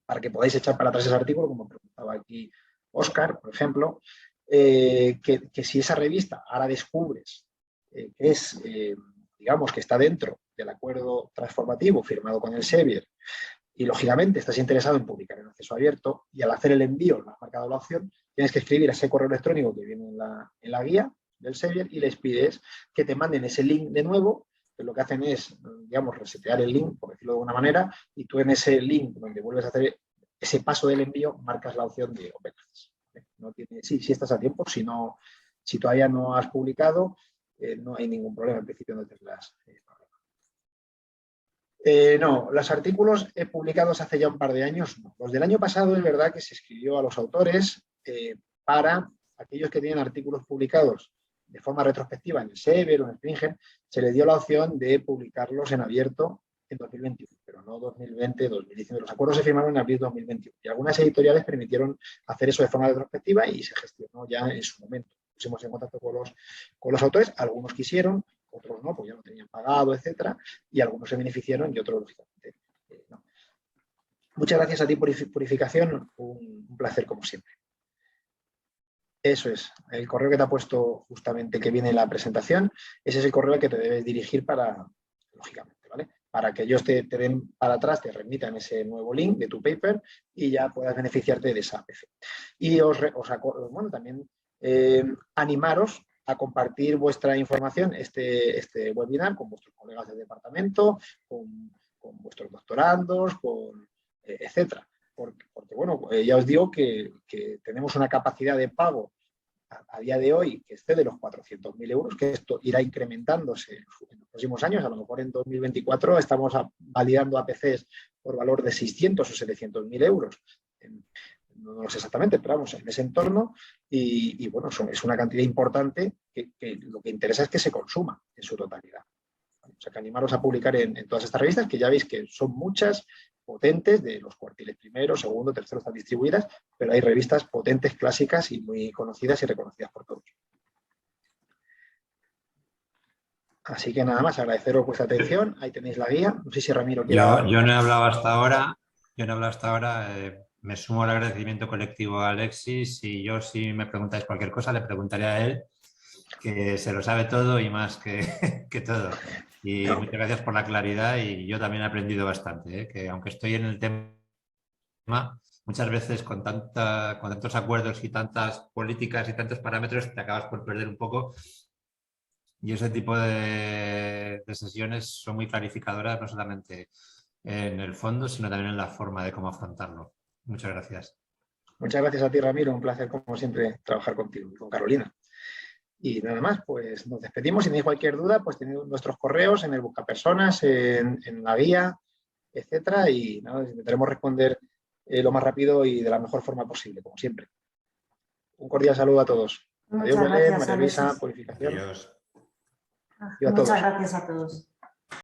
para que podáis echar para atrás ese artículo, como preguntaba aquí Óscar, por ejemplo, que si esa revista ahora descubres que es, digamos, que está dentro del acuerdo transformativo firmado con el Sevier y, lógicamente, estás interesado en publicar en acceso abierto y al hacer el envío, no has marcado la opción, tienes que escribir a ese correo electrónico que viene en la guía del Sevier y les pides que te manden ese link de nuevo que lo que hacen es, digamos, resetear el link, por decirlo de alguna manera, y tú en ese link donde vuelves a hacer ese paso del envío, marcas la opción de Open Access. No tiene, sí estás a tiempo, si todavía no has publicado, no hay ningún problema, en principio no tendrás no, los artículos publicados hace ya un par de años, no. Los del año pasado es verdad que se escribió a los autores para aquellos que tienen artículos publicados de forma retrospectiva en el Sever o en el Springer, se les dio la opción de publicarlos en abierto en 2021, pero no 2020, 2019. Los acuerdos se firmaron en abril de 2021 y algunas editoriales permitieron hacer eso de forma retrospectiva y se gestionó ya en su momento. Pusimos en contacto con los autores, algunos quisieron, otros no, pues ya lo tenían pagado, etcétera, y algunos se beneficiaron y otros, lógicamente, no. Muchas gracias a ti por Purificación, un placer como siempre. Eso es, el correo que te ha puesto justamente que viene en la presentación, ese es el correo al que te debes dirigir para, lógicamente, ¿vale? Para que ellos te den para atrás, te remitan ese nuevo link de tu paper y ya puedas beneficiarte de esa APC. Y bueno, también animaros a compartir vuestra información, este webinar, con vuestros colegas del departamento, con vuestros doctorandos, etcétera. Porque bueno, ya os digo que tenemos una capacidad de pago a día de hoy que excede los 400.000 euros, que esto irá incrementándose en los próximos años. A lo mejor en 2024 estamos validando APCs por valor de 600 o 700.000 euros. No lo sé exactamente, pero vamos, en ese entorno y bueno, es una cantidad importante que lo que interesa es que se consuma en su totalidad. O sea, que animaros a publicar en todas estas revistas, que ya veis que son muchas, potentes, de los cuartiles primero, segundo, tercero están distribuidas, pero hay revistas potentes, clásicas y muy conocidas y reconocidas por todos. Así que nada más, agradeceros vuestra atención. Ahí tenéis la guía. No sé si Ramiro quiere... Yo no he hablado hasta ahora. Me sumo al agradecimiento colectivo a Alexis y yo, si me preguntáis cualquier cosa, le preguntaré a él, que se lo sabe todo y más que todo. Y no. Muchas gracias por la claridad y yo también he aprendido bastante, que aunque estoy en el tema, muchas veces con tantos acuerdos y tantas políticas y tantos parámetros te acabas por perder un poco. Y ese tipo de sesiones son muy clarificadoras, no solamente en el fondo, sino también en la forma de cómo afrontarlo. Muchas gracias. Muchas gracias a ti, Ramiro. Un placer, como siempre, trabajar contigo y con Carolina. Y nada más, pues nos despedimos. Si tenéis cualquier duda, pues tenéis nuestros correos en el buscapersonas, en la guía, etcétera. Y nada, intentaremos responder lo más rápido y de la mejor forma posible, como siempre. Un cordial saludo a todos. Muchas Adiós, Belén, gracias, María Luisa, Alexis. Purificación. Adiós. Muchas gracias a todos.